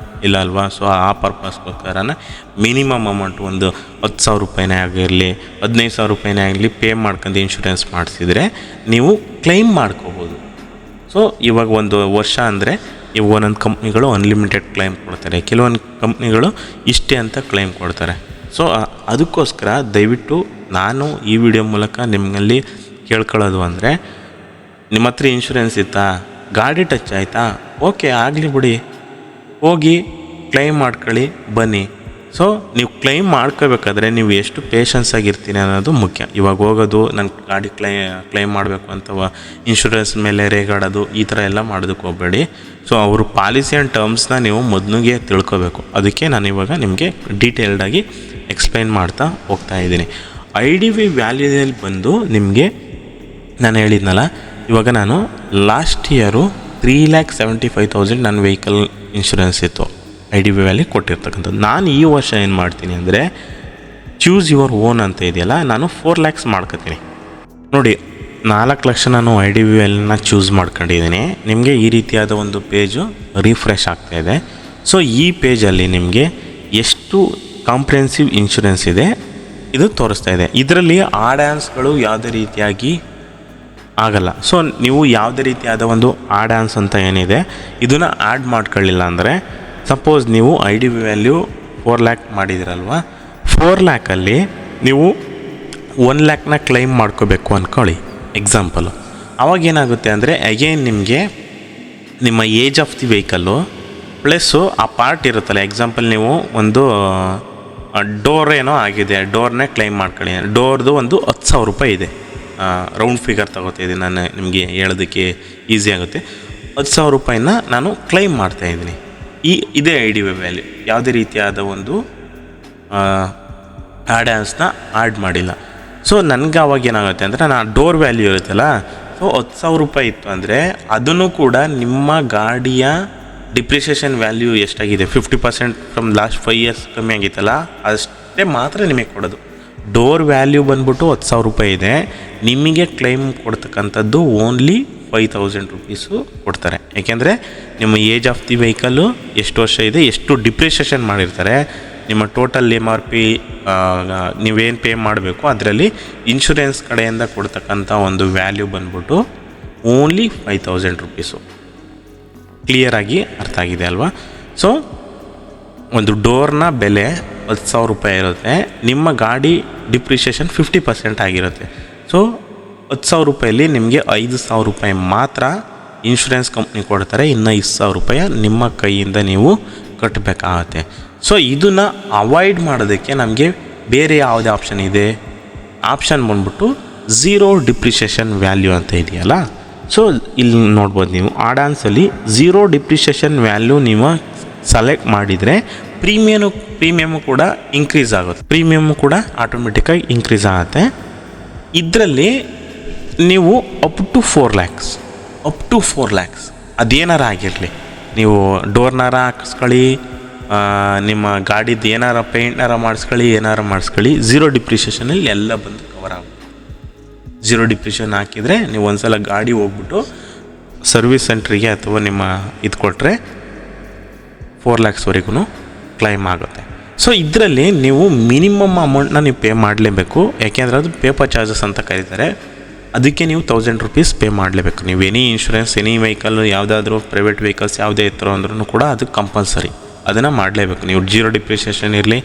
ಇಲ್ಲ ಅಲ್ವಾ? ಸೊ ಆ ಪರ್ಪಸ್ಗೋಸ್ಕರನೇ ಮಿನಿಮಮ್ ಅಮೌಂಟ್ ಒಂದು 10,000 ರೂಪಾಯಿನೇ ಆಗಿರಲಿ, 15,000 ರೂಪಾಯಿನೇ ಆಗಲಿ ಪೇ ಮಾಡ್ಕೊಂಡು ಇನ್ಶೂರೆನ್ಸ್ ಮಾಡಿಸಿದರೆ ನೀವು ಕ್ಲೈಮ್ ಮಾಡ್ಕೋಬೋದು. ಸೊ ಇವಾಗ ಒಂದು ವರ್ಷ ಅಂದರೆ ಇವಾಗ ಒಂದೊಂದು ಕಂಪ್ನಿಗಳು ಅನ್ಲಿಮಿಟೆಡ್ ಕ್ಲೈಮ್ ಕೊಡ್ತಾರೆ, ಕೆಲವೊಂದು ಕಂಪ್ನಿಗಳು ಇಷ್ಟೇ ಅಂತ ಕ್ಲೈಮ್ ಕೊಡ್ತಾರೆ. ಸೊ ಅದಕ್ಕೋಸ್ಕರ ದಯವಿಟ್ಟು ನಾನು ಈ ವಿಡಿಯೋ ಮೂಲಕ ನಿಮ್ಮಲ್ಲಿ ಕೇಳ್ಕೊಳ್ಳೋದು ಅಂದರೆ, ನಿಮ್ಮ ಹತ್ರ ಇನ್ಶೂರೆನ್ಸ್ ಇತ್ತಾ, ಗಾಡಿ ಟಚ್ ಆಯಿತಾ, ಓಕೆ ಆಗಲಿ ಬಿಡಿ, ಹೋಗಿ ಕ್ಲೈಮ್ ಮಾಡ್ಕೊಳ್ಳಿ ಬನ್ನಿ. ಸೊ ನೀವು ಕ್ಲೈಮ್ ಮಾಡ್ಕೋಬೇಕಾದ್ರೆ ನೀವು ಎಷ್ಟು ಪೇಷನ್ಸ್ ಆಗಿರ್ತೀನಿ ಅನ್ನೋದು ಮುಖ್ಯ. ಇವಾಗ ಹೋಗೋದು ನನ್ನ ಗಾಡಿ ಕ್ಲೈಮ್ ಮಾಡಬೇಕು ಅಂತ ಇನ್ಶೂರೆನ್ಸ್ ಮೇಲೆ ರೇಗಾಡೋದು ಈ ಥರ ಎಲ್ಲ ಮಾಡೋದಕ್ಕೆ ಹೋಗಬೇಡಿ. ಸೊ ಅವರು ಪಾಲಿಸಿ ಆ್ಯಂಡ್ ಟರ್ಮ್ಸ್ನ ನೀವು ಮೊದಲಿಗೆ ತಿಳ್ಕೊಬೇಕು. ಅದಕ್ಕೆ ನಾನು ಇವಾಗ ನಿಮಗೆ ಡೀಟೇಲ್ಡಾಗಿ ಎಕ್ಸ್ಪ್ಲೈನ್ ಮಾಡ್ತಾ ಹೋಗ್ತಾ ಇದ್ದೀನಿ. IDV ವ್ಯಾಲ್ಯೂದಲ್ಲಿ ಬಂದು ನಿಮಗೆ ನಾನು ಹೇಳಿದ್ನಲ್ಲ, ಇವಾಗ ನಾನು ಲಾಸ್ಟ್ ಇಯರು 3,75,000 ನನ್ನ ವೆಹಿಕಲ್ ಇನ್ಶೂರೆನ್ಸ್ ಇತ್ತು IDV ವ್ಯಾಲಿ ಕೊಟ್ಟಿರ್ತಕ್ಕಂಥದ್ದು. ನಾನು ಈ ವರ್ಷ ಏನು ಮಾಡ್ತೀನಿ ಅಂದರೆ, ಚೂಸ್ ಯುವರ್ ಓನ್ ಅಂತ ಇದೆಯಲ್ಲ, ನಾನು 4 lakhs ಮಾಡ್ಕೊತೀನಿ. ನೋಡಿ, 4 ಲಕ್ಷ ನಾನು IDV ವ್ಯಾಲಿನ ಚೂಸ್ ಮಾಡ್ಕೊಂಡಿದ್ದೀನಿ. ನಿಮಗೆ ಈ ರೀತಿಯಾದ ಒಂದು ಪೇಜು ರಿಫ್ರೆಶ್ ಆಗ್ತಾಯಿದೆ. ಸೊ ಈ ಪೇಜಲ್ಲಿ ನಿಮಗೆ ಎಷ್ಟು ಕಾಂಪ್ರಿಹೆನ್ಸಿವ್ ಇನ್ಶೂರೆನ್ಸ್ ಇದೆ ಇದು ತೋರಿಸ್ತಾ ಇದೆ. ಇದರಲ್ಲಿ ಆ್ಯನ್ಸ್ಗಳು ಯಾವುದೇ ರೀತಿಯಾಗಿ ಆಗಲ್ಲ. ಸೊ ನೀವು ಯಾವುದೇ ರೀತಿಯಾದ ಒಂದು ಆ್ಯನ್ಸ್ ಅಂತ ಏನಿದೆ ಇದನ್ನು ಆ್ಯಡ್ ಮಾಡ್ಕೊಳ್ಳಿಲ್ಲ ಅಂದರೆ, ಸಪೋಸ್ ನೀವು IDV ವ್ಯಾಲ್ಯೂ 4 lakh ಮಾಡಿದಿರಲ್ವ, 4 lakhಲ್ಲಿ ನೀವು 1 lakhನ ಕ್ಲೈಮ್ ಮಾಡ್ಕೋಬೇಕು ಅಂದ್ಕೊಳ್ಳಿ ಎಕ್ಸಾಂಪಲು. ಅವಾಗೇನಾಗುತ್ತೆ ಅಂದರೆ, ಅಗೇನ್ ನಿಮಗೆ ನಿಮ್ಮ age of the vehicle plus ಆ ಪಾರ್ಟ್ ಇರುತ್ತಲ್ಲ, ಎಕ್ಸಾಂಪಲ್ ನೀವು ಒಂದು ಡೋರ್ ಏನೋ ಆಗಿದೆ, ಡೋರ್ನೇ ಕ್ಲೈಮ್ ಮಾಡ್ಕೊಳ್ಳಿ. ಡೋರ್ದು ಒಂದು 10,000 ರೂಪಾಯಿ ಇದೆ, ರೌಂಡ್ ಫಿಗರ್ ತಗೋತಿದ್ದೀನಿ ನಾನು, ನಿಮಗೆ ಹೇಳೋದಕ್ಕೆ ಈಸಿ ಆಗುತ್ತೆ. 10,000 ರೂಪಾಯಿನ ನಾನು ಕ್ಲೈಮ್ ಮಾಡ್ತಾಯಿದ್ದೀನಿ. ಇದೇ IDV ವ್ಯಾಲ್ಯೂ, ಯಾವುದೇ ರೀತಿಯಾದ ಒಂದು ಆ್ಯನ್ಸ್ನ ಆ್ಯಡ್ ಮಾಡಿಲ್ಲ. ಸೊ ನನಗೆ ಅವಾಗ ಏನಾಗುತ್ತೆ ಅಂದರೆ, ನಾನು ಡೋರ್ ವ್ಯಾಲ್ಯೂ ಇರುತ್ತಲ್ಲ, ಸೊ 10,000 ರೂಪಾಯಿ ಇತ್ತು ಅಂದರೆ ಅದನ್ನು ಕೂಡ ನಿಮ್ಮ ಗಾಡಿಯ ಡಿಪ್ರಿಷಿಯೇಷನ್ ವ್ಯಾಲ್ಯೂ ಎಷ್ಟಾಗಿದೆ 50% ಫ್ರಮ್ ಲಾಸ್ಟ್ 5 years ಕಮ್ಮಿ ಆಗಿತ್ತಲ್ಲ, ಅಷ್ಟೇ ಮಾತ್ರ ನಿಮಗೆ ಕೊಡೋದು. ಡೋರ್ ವ್ಯಾಲ್ಯೂ ಬಂದ್ಬಿಟ್ಟು 10,000 ರೂಪಾಯಿ ಇದೆ, ನಿಮಗೆ ಕ್ಲೈಮ್ ಕೊಡ್ತಕ್ಕಂಥದ್ದು ಓನ್ಲಿ 5,000 ರೂಪೀಸು ಕೊಡ್ತಾರೆ. ಯಾಕೆಂದರೆ ನಿಮ್ಮ ಏಜ್ ಆಫ್ ದಿ ವೆಹಿಕಲ್ಲು ಎಷ್ಟು ವರ್ಷ ಇದೆ, ಎಷ್ಟು ಡಿಪ್ರಿಷಿಯೇಷನ್ ಮಾಡಿರ್ತಾರೆ, ನಿಮ್ಮ ಟೋಟಲ್ MRP ನೀವೇನು ಪೇ ಮಾಡಬೇಕು ಅದರಲ್ಲಿ ಇನ್ಶೂರೆನ್ಸ್ ಕಡೆಯಿಂದ ಕೊಡ್ತಕ್ಕಂಥ ಒಂದು ವ್ಯಾಲ್ಯೂ ಬಂದ್ಬಿಟ್ಟು ಓನ್ಲಿ 5,000 ರೂಪೀಸು. ಕ್ಲಿಯರಾಗಿ ಅರ್ಥ ಆಗಿದೆ ಅಲ್ವಾ? ಸೊ ಒಂದು ಡೋರ್ನ ಬೆಲೆ 10,000 ರೂಪಾಯಿ ಇರುತ್ತೆ, ನಿಮ್ಮ ಗಾಡಿ ಡಿಪ್ರಿಷಿಯೇಷನ್ 50% ಆಗಿರುತ್ತೆ. ಸೊ 10,000 ರೂಪಾಯಲ್ಲಿ ನಿಮಗೆ 5,000 ರೂಪಾಯಿ ಮಾತ್ರ ಇನ್ಶೂರೆನ್ಸ್ ಕಂಪ್ನಿ ಕೊಡ್ತಾರೆ, ಇನ್ನು 5,000 ರೂಪಾಯಿ ನಿಮ್ಮ ಕೈಯಿಂದ ನೀವು ಕಟ್ಟಬೇಕಾಗತ್ತೆ. ಸೊ ಇದನ್ನು ಅವಾಯ್ಡ್ ಮಾಡೋದಕ್ಕೆ ನಮಗೆ ಬೇರೆ ಯಾವುದೇ ಆಪ್ಷನ್ ಇದೆ? ಆಪ್ಷನ್ ಬಂದ್ಬಿಟ್ಟು ಝೀರೋ ಡಿಪ್ರಿಷಿಯೇಷನ್ ವ್ಯಾಲ್ಯೂ ಅಂತ ಇದೆಯಲ್ಲ. ಸೊ ಇಲ್ಲಿ ನೋಡ್ಬೋದು ನೀವು, ಆ್ಯನ್ಸಲ್ಲಿ ಝೀರೋ ಡಿಪ್ರಿಷಿಯೇಷನ್ ವ್ಯಾಲ್ಯೂ ನೀವು ಸೆಲೆಕ್ಟ್ ಮಾಡಿದರೆ ಪ್ರೀಮಿಯಮು ಕೂಡ ಇನ್ಕ್ರೀಸ್ ಆಗುತ್ತೆ, ಪ್ರೀಮಿಯಮು ಕೂಡ ಆಟೋಮೆಟಿಕ್ಕಾಗಿ ಇನ್ಕ್ರೀಸ್ ಆಗುತ್ತೆ. ಇದರಲ್ಲಿ ನೀವು ಅಪ್ ಟು 4 lakhs ಅದೇನಾರ ಆಗಿರಲಿ, ನೀವು ಡೋರ್ನಾರ ಹಾಕಿಸ್ಕೊಳ್ಳಿ, ನಿಮ್ಮ ಗಾಡಿದು ಏನಾರ ಪೇಂಟ್ನಾರ ಮಾಡಿಸ್ಕೊಳ್ಳಿ, ಝೀರೋ ಡಿಪ್ರಿಷಿಯೇಷನಲ್ಲಿ ಎಲ್ಲ ಬಂದು ಕವರ್ ಆಗುತ್ತೆ. ಝೀರೋ ಡಿಪ್ರಿಷನ್ ಹಾಕಿದರೆ ನೀವು ಒಂದು ಸಲ ಗಾಡಿ ಹೋಗ್ಬಿಟ್ಟು ಸರ್ವಿಸ್ ಸೆಂಟ್ರಿಗೆ ಅಥವಾ ನಿಮ್ಮ ಇದು ಕೊಟ್ಟರೆ 4 lakhsವರೆಗೂ ಕ್ಲೈಮ್ ಆಗುತ್ತೆ. ಸೊ ಇದರಲ್ಲಿ ನೀವು ಮಿನಿಮಮ್ ಅಮೌಂಟ್ನ ನೀವು ಪೇ ಮಾಡಲೇಬೇಕು, ಯಾಕೆಂದರೆ ಅದು ಪೇಪರ್ ಚಾರ್ಜಸ್ ಅಂತ ಕರೀತಾರೆ. ಅದಕ್ಕೆ ನೀವು 1,000 ರೂಪೀಸ್ ಪೇ ಮಾಡಲೇಬೇಕು. ನೀವು ಎನಿ ಇನ್ಶೂರೆನ್ಸ್, ಎನಿ ವೆಹಿಕಲ್, ಯಾವುದಾದ್ರೂ ಪ್ರೈವೇಟ್ ವೆಹಿಕಲ್ಸ್ ಯಾವುದೇ ಇತ್ತು ಅಂದ್ರೂ ಕೂಡ ಅದು ಕಂಪಲ್ಸರಿ, ಅದನ್ನು ಮಾಡಲೇಬೇಕು. ನೀವು ಝೀರೋ ಡಿಪ್ರಿಷಿಯೇಷನ್ ಇರಲಿ,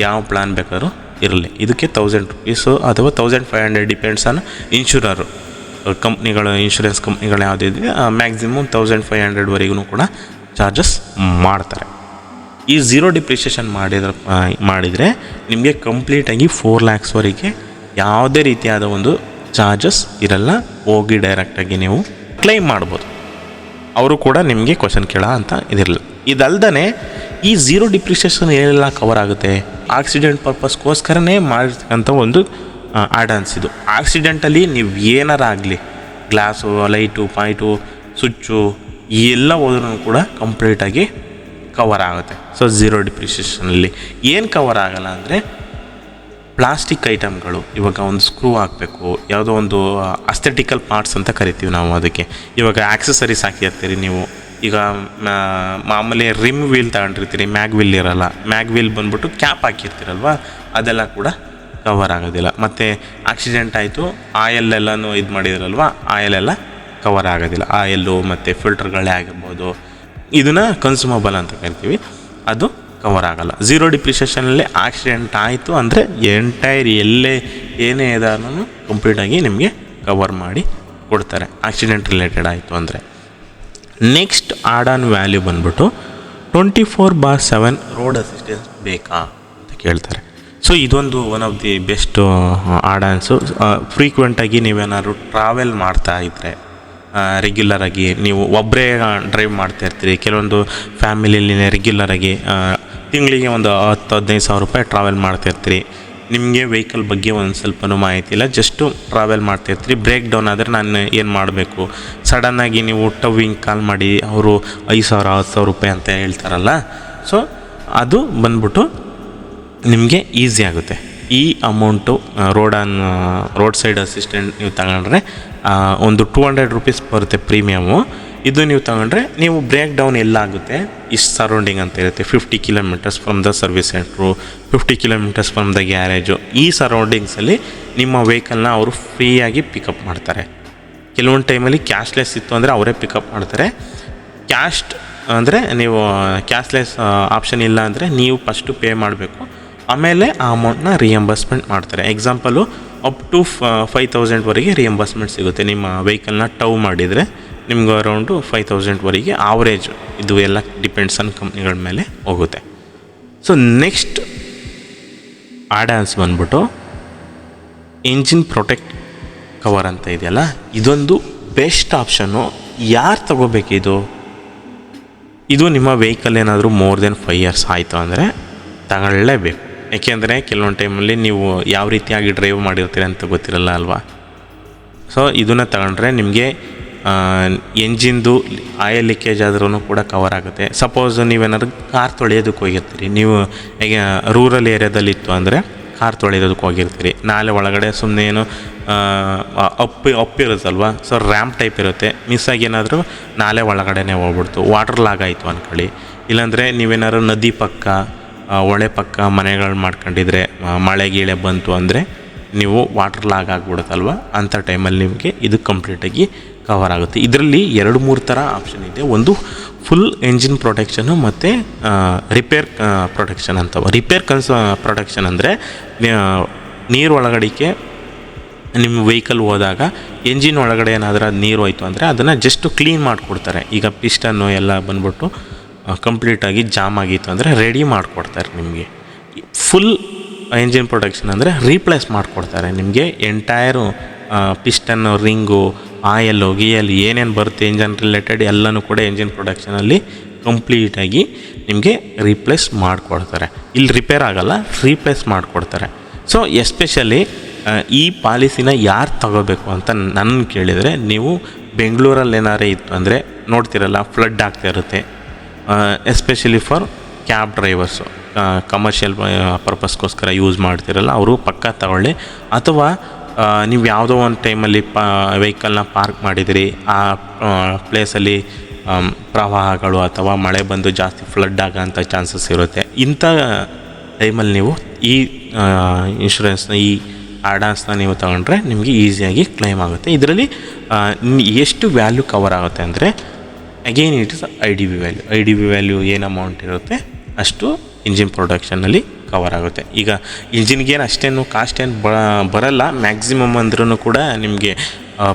ಯಾವ ಪ್ಲಾನ್ ಬೇಕಾದ್ರೂ ಇರಲಿ, ಇದಕ್ಕೆ 1,000 ರೂಪೀಸು ಅಥವಾ 1,500 ಡಿಪೆಂಡ್ಸ್ ಆನ್ ಇನ್ಶೂರರು. ಕಂಪ್ನಿಗಳು, ಇನ್ಶೂರೆನ್ಸ್ ಕಂಪ್ನಿಗಳು ಯಾವುದಿದೆ ಮ್ಯಾಕ್ಸಿಮಮ್ 1,500ವರೆಗೂ ಕೂಡ ಚಾರ್ಜಸ್ ಮಾಡ್ತಾರೆ. ಈ ಝೀರೋ ಡಿಪ್ರಿಷಿಯೇಷನ್ ಮಾಡಿದರೆ ನಿಮಗೆ ಕಂಪ್ಲೀಟಾಗಿ 4 lakhsವರೆಗೆ ಯಾವುದೇ ರೀತಿಯಾದ ಒಂದು ಚಾರ್ಜಸ್ ಇರಲ್ಲ, ಹೋಗಿ ಡೈರೆಕ್ಟಾಗಿ ನೀವು ಕ್ಲೈಮ್ ಮಾಡ್ಬೋದು. ಅವರು ಕೂಡ ನಿಮಗೆ ಕ್ವಶನ್ ಕೇಳೋ ಅಂತ ಇದಿರಲ್ಲ. ಇದಲ್ದೇ ಈ ಝೀರೋ ಡಿಪ್ರಿಷಿಯೇಷನ್ ಏನೆಲ್ಲ ಕವರ್ ಆಗುತ್ತೆ, ಆಕ್ಸಿಡೆಂಟ್ ಪರ್ಪಸ್ಗೋಸ್ಕರನೇ ಮಾಡಿರ್ತಕ್ಕಂಥ ಒಂದು ಆ್ಯನ್ಸ್ ಇದು. ಆಕ್ಸಿಡೆಂಟಲ್ಲಿ ನೀವು ಏನಾರ ಆಗಲಿ, ಗ್ಲಾಸು, ಲೈಟು, ಪಾಯಿಂಟು, ಸ್ವಿಚ್ಚು ಎಲ್ಲ ಹೋದ್ರೂ ಕೂಡ ಕಂಪ್ಲೀಟಾಗಿ ಕವರ್ ಆಗುತ್ತೆ. ಸೊ ಝೀರೋ ಡಿಪ್ರಿಷಿಯೇಷನಲ್ಲಿ ಏನು ಕವರ್ ಆಗಲ್ಲ ಅಂದರೆ, ಪ್ಲಾಸ್ಟಿಕ್ ಐಟಮ್ಗಳು, ಇವಾಗ ಒಂದು ಸ್ಕ್ರೂ ಹಾಕಬೇಕು, ಯಾವುದೋ ಒಂದು ಅಸ್ಥೆಟಿಕಲ್ ಪಾರ್ಟ್ಸ್ ಅಂತ ಕರಿತೀವಿ ನಾವು ಅದಕ್ಕೆ. ಇವಾಗ ಆಕ್ಸೆಸರೀಸ್ ಹಾಕಿರ್ತೀರಿ ನೀವು, ಈಗ ಮಾಮೂಲಿ ರಿಮ್ ವೀಲ್ ತಗೊಂಡಿರ್ತೀರಿ, ಮ್ಯಾಗ್ ವೀಲ್ ಇರೋಲ್ಲ, ಮ್ಯಾಗ್ ವೀಲ್ ಬಂದ್ಬಿಟ್ಟು ಕ್ಯಾಪ್ ಹಾಕಿರ್ತೀರಲ್ವ, ಅದೆಲ್ಲ ಕೂಡ ಕವರ್ ಆಗೋದಿಲ್ಲ. ಮತ್ತು ಆಕ್ಸಿಡೆಂಟ್ ಆಯಿತು, ಆಯಲ್ಲೆಲ್ಲನೂ ಇದು ಮಾಡಿದ್ರಲ್ವ, ಆಯಲೆಲ್ಲ ಕವರ್ ಆಗೋದಿಲ್ಲ. ಆಯಲ್ಲು ಮತ್ತು ಫಿಲ್ಟರ್ಗಳೇ ಆಗಿರ್ಬೋದು, ಇದನ್ನು ಕನ್ಸ್ಯೂಮಬಲ್ ಅಂತ ಕರಿತೀವಿ, ಅದು ಕವರ್ ಆಗೋಲ್ಲ. ಝೀರೋ ಡಿಪ್ರಿಷಿಯೇಷನಲ್ಲಿ ಆಕ್ಸಿಡೆಂಟ್ ಆಯಿತು ಅಂದರೆ ಎಂಟೈರ್ ಏನೇ ಇದಾನು ಕಂಪ್ಲೀಟಾಗಿ ನಿಮಗೆ ಕವರ್ ಮಾಡಿ ಕೊಡ್ತಾರೆ, ಆಕ್ಸಿಡೆಂಟ್ ರಿಲೇಟೆಡ್ ಆಯಿತು ಅಂದರೆ. ನೆಕ್ಸ್ಟ್ ಆಡ್ ಆನ್ ವ್ಯಾಲ್ಯೂ ಬಂದ್ಬಿಟ್ಟು 24/7 ರೋಡ್ ಅಸಿಸ್ಟೆನ್ಸ್ ಬೇಕಾ ಅಂತ ಕೇಳ್ತಾರೆ. ಸೊ ಇದೊಂದು one of the best add ons. ಫ್ರೀಕ್ವೆಂಟಾಗಿ ನೀವೇನಾದ್ರು ಟ್ರಾವೆಲ್ ಮಾಡ್ತಾ ಇದ್ದರೆ, ರೆಗ್ಯುಲರಾಗಿ ನೀವು ಒಬ್ಬರೇ ಡ್ರೈವ್ ಮಾಡ್ತಾ ಇರ್ತೀರಿ, ಕೆಲವೊಂದು ಫ್ಯಾಮಿಲಿಯಲ್ಲಿ ರೆಗ್ಯುಲರಾಗಿ ತಿಂಗಳಿಗೆ ಒಂದು 10-15 ಸಾವಿರ ರೂಪಾಯಿ ಟ್ರಾವೆಲ್ ಮಾಡ್ತಾಯಿರ್ತೀರಿ, ನಿಮಗೆ ವೆಹಿಕಲ್ ಬಗ್ಗೆ ಒಂದು ಸ್ವಲ್ಪನೂ ಮಾಹಿತಿ ಇಲ್ಲ, ಜಸ್ಟು ಟ್ರಾವೆಲ್ ಮಾಡ್ತಾಯಿರ್ತೀರಿ, ಬ್ರೇಕ್ ಡೌನ್ ಆದರೆ ನಾನು ಏನು ಮಾಡಬೇಕು, ಸಡನ್ನಾಗಿ ನೀವು ಟವಿಂಗ್ ಕಾಲ್ ಮಾಡಿ ಅವರು 5,000-10,000 ರೂಪಾಯಿ ಅಂತ ಹೇಳ್ತಾರಲ್ಲ, ಸೊ ಅದು ಬಂದ್ಬಿಟ್ಟು ನಿಮಗೆ ಈಸಿ ಆಗುತ್ತೆ. ಈ ಅಮೌಂಟು ರೋಡ್ ಸೈಡ್ ಅಸಿಸ್ಟೆಂಟ್ ನೀವು ತಗೊಂಡ್ರೆ ಒಂದು 200 ರೂಪೀಸ್ ಬರುತ್ತೆ ಪ್ರೀಮಿಯಮು. ಇದು ನೀವು ತಗೊಂಡ್ರೆ ನೀವು ಬ್ರೇಕ್ ಡೌನ್ ಎಲ್ಲಾಗುತ್ತೆ, ಇಷ್ಟು ಸರೌಂಡಿಂಗ್ ಅಂತ ಇರುತ್ತೆ, 50 kilometres from the service centre, 50 kilometres from the garage, ಈ ಸರೌಂಡಿಂಗ್ಸಲ್ಲಿ ನಿಮ್ಮ ವೆಹಿಕಲ್ನ ಅವರು ಫ್ರೀಯಾಗಿ ಪಿಕಪ್ ಮಾಡ್ತಾರೆ. ಕೆಲವೊಂದು ಟೈಮಲ್ಲಿ ಕ್ಯಾಶ್ಲೆಸ್ ಇತ್ತು ಅಂದರೆ ಅವರೇ ಪಿಕಪ್ ಮಾಡ್ತಾರೆ. ಅಂದರೆ ನೀವು ಕ್ಯಾಶ್ಲೆಸ್ ಆಪ್ಷನ್ ಇಲ್ಲ ಅಂದರೆ ನೀವು ಫಸ್ಟು ಪೇ ಮಾಡಬೇಕು, ಆಮೇಲೆ ಆ ಅಮೌಂಟ್ನ ರಿಯಂಬರ್ಸ್ಮೆಂಟ್ ಮಾಡ್ತಾರೆ. ಎಕ್ಸಾಂಪಲು ಅಪ್ ಟು 5,000ವರೆಗೆ ರಿಯಂಬರ್ಸ್ಮೆಂಟ್ ಸಿಗುತ್ತೆ. ನಿಮ್ಮ ವೆಹಿಕಲ್ನ ಟವ್ ಮಾಡಿದರೆ ನಿಮ್ಗೆ ಅರೌಂಡು 5,000ವರೆಗೆ ಆವ್ರೇಜ್, ಇದು ಎಲ್ಲ ಡಿಪೆಂಡ್ಸ್ ಆನ್ ಕಂಪ್ನಿಗಳ ಮೇಲೆ ಹೋಗುತ್ತೆ. ಸೊ ನೆಕ್ಸ್ಟ್ ಆಡ್ ಆನ್ಸ್ ಬಂದ್ಬಿಟ್ಟು ಇಂಜಿನ್ ಪ್ರೊಟೆಕ್ಟ್ ಕವರ್ ಅಂತ ಇದೆಯಲ್ಲ, ಇದೊಂದು ಬೆಸ್ಟ್ ಆಪ್ಷನ್ನು. ಯಾರು ತಗೋಬೇಕಿದು? ಇದು ನಿಮ್ಮ ವೆಹಿಕಲ್ ಏನಾದರೂ ಮೋರ್ ದೆನ್ 5 ಇಯರ್ಸ್ ಆಯಿತು ಅಂದರೆ ತಗೊಳ್ಳೇಬೇಕು. ಏಕೆಂದರೆ ಕೆಲವೊಂದು ಟೈಮಲ್ಲಿ ನೀವು ಯಾವ ರೀತಿಯಾಗಿ ಡ್ರೈವ್ ಮಾಡಿರ್ತೀರ ಅಂತ ಗೊತ್ತಿರಲ್ಲ ಅಲ್ವಾ. ಸೊ ಇದನ್ನು ತಗೊಂಡ್ರೆ ನಿಮಗೆ ಎಂಜಿನ್ದು ಆಯಿಲ್ ಲೀಕೇಜ್ ಆದ್ರೂ ಕೂಡ ಕವರ್ ಆಗುತ್ತೆ. ಸಪೋಸ್ ನೀವೇನಾದ್ರು ಕಾರ್ ತೊಳೆಯೋದಕ್ಕೆ ಹೋಗಿರ್ತೀರಿ, ನೀವು ಈಗ ರೂರಲ್ ಏರಿಯಾದಲ್ಲಿ ಇತ್ತು ಅಂದರೆ ಕಾರ್ ತೊಳೆಯೋದಕ್ಕೆ ಹೋಗಿರ್ತೀರಿ, ನಾಳೆ ಒಳಗಡೆ ಸುಮ್ಮನೆ ಏನು ಅಪ್ಪಿರುತ್ತಲ್ವ, ಸೊ ರ್ಯಾಂಪ್ ಟೈಪ್ ಇರುತ್ತೆ, ಮಿಸ್ಸಾಗಿ ಏನಾದರೂ ನಾಳೆ ಒಳಗಡೆನೇ ಹೋಗ್ಬಿಡ್ತು, ವಾಟರ್ ಲಾಗ್ ಆಯಿತು ಅಂದ್ಕೊಳ್ಳಿ, ಇಲ್ಲಾಂದರೆ ನೀವೇನಾದ್ರು ನದಿ ಪಕ್ಕ ಹೊಳೆ ಪಕ್ಕ ಮನೆಗಳು ಮಾಡ್ಕೊಂಡಿದ್ರೆ ಮಳೆ ಗೀಳೆ ಬಂತು ಅಂದರೆ ನೀವು ವಾಟರ್ ಲಾಗ್ ಆಗಿಬಿಡುತ್ತಲ್ವ, ಅಂಥ ಟೈಮಲ್ಲಿ ನಿಮಗೆ ಇದು ಕಂಪ್ಲೀಟಾಗಿ ಕವರ್ ಆಗುತ್ತೆ. ಇದರಲ್ಲಿ 2-3 ಥರ ಆಪ್ಷನ್ ಇದೆ. ಒಂದು ಫುಲ್ ಎಂಜಿನ್ ಪ್ರೊಟೆಕ್ಷನು ಮತ್ತು ರಿಪೇರ್ ಪ್ರೊಟೆಕ್ಷನ್ ಅಂತ. ರಿಪೇರ್ ಪ್ರೊಟೆಕ್ಷನ್ ಅಂದರೆ ನೀರು ಒಳಗಡೆಗೆ ನಿಮ್ಮ ವೆಹಿಕಲ್ ಹೋದಾಗ ಎಂಜಿನ್ ಒಳಗಡೆ ಏನಾದರೂ ನೀರು ಹೋಯ್ತು ಅಂದರೆ ಅದನ್ನು ಜಸ್ಟು ಕ್ಲೀನ್ ಮಾಡಿಕೊಡ್ತಾರೆ. ಈಗ ಪಿಸ್ಟನ್ನು ಎಲ್ಲ ಬಂದ್ಬಿಟ್ಟು ಕಂಪ್ಲೀಟಾಗಿ ಜಾಮ್ ಆಗಿತ್ತು ಅಂದರೆ ರೆಡಿ ಮಾಡಿಕೊಡ್ತಾರೆ ನಿಮಗೆ. ಫುಲ್ ಎಂಜಿನ್ ಪ್ರೊಟೆಕ್ಷನ್ ಅಂದರೆ ರೀಪ್ಲೇಸ್ ಮಾಡಿಕೊಡ್ತಾರೆ ನಿಮಗೆ. ಎಂಟೈರು ಪಿಸ್ಟನ್ನು, ರಿಂಗು, ಆಯಲ್ಲು, ಏನೇನು ಬರುತ್ತೆ ಇಂಜನ್ ರಿಲೇಟೆಡ್ ಎಲ್ಲನೂ ಕೂಡ ಎಂಜಿನ್ ಪ್ರೊಡಕ್ಷನಲ್ಲಿ ಕಂಪ್ಲೀಟಾಗಿ ನಿಮಗೆ ರೀಪ್ಲೇಸ್ ಮಾಡಿಕೊಡ್ತಾರೆ. ಇಲ್ಲಿ ರಿಪೇರ್ ಆಗೋಲ್ಲ, ರೀಪ್ಲೇಸ್ ಮಾಡಿಕೊಡ್ತಾರೆ. ಸೊ ಎಸ್ಪೆಷಲಿ ಈ ಪಾಲಿಸಿನ ಯಾರು ತಗೋಬೇಕು ಅಂತ ನನ್ನ ಕೇಳಿದರೆ, ನೀವು ಬೆಂಗಳೂರಲ್ಲಿ ಏನಾರೇ ಇತ್ತು ಅಂದರೆ ನೋಡ್ತಿರಲ್ಲ ಫ್ಲಡ್ ಆಗ್ತಾ ಇರುತ್ತೆ, especially for cab drivers, commercial ಪರ್ಪಸ್ಗೋಸ್ಕರ ಯೂಸ್ ಮಾಡ್ತಿರಲ್ಲ, ಅವರು ಪಕ್ಕ ತಗೊಳ್ಳಿ. ಅಥವಾ ನೀವು ಯಾವುದೋ ಒಂದು ಟೈಮಲ್ಲಿ ವೆಹಿಕಲ್ನ ಪಾರ್ಕ್ ಮಾಡಿದಿರಿ, ಆ ಪ್ಲೇಸಲ್ಲಿ ಪ್ರವಾಹಗಳು ಅಥವಾ ಮಳೆ ಬಂದು ಜಾಸ್ತಿ ಫ್ಲಡ್ ಆಗೋಂಥ ಚಾನ್ಸಸ್ ಇರುತ್ತೆ. ಇಂಥ ಟೈಮಲ್ಲಿ ನೀವು ಈ ಇನ್ಶೂರೆನ್ಸ್ನ, ಈ ಆಡಾನ್ಸ್ನ ನೀವು ತಗೊಂಡ್ರೆ ನಿಮಗೆ ಈಸಿಯಾಗಿ ಕ್ಲೈಮ್ ಆಗುತ್ತೆ. ಇದರಲ್ಲಿ ಎಷ್ಟು ವ್ಯಾಲ್ಯೂ ಕವರ್ ಆಗುತ್ತೆ ಅಂದರೆ, again it is IDV value. IDV value ಏನು ಅಮೌಂಟ್ ಇರುತ್ತೆ ಅಷ್ಟು ಇಂಜಿನ್ ಪ್ರೊಡಕ್ಷನಲ್ಲಿ ಕವರ್ ಆಗುತ್ತೆ. ಈಗ ಇಂಜಿನ್ಗೇನು ಅಷ್ಟೇನು ಕಾಸ್ಟ್ ಏನು ಬರಲ್ಲ, ಮ್ಯಾಕ್ಸಿಮಮ್ ಅಂದ್ರೂ ಕೂಡ ನಿಮಗೆ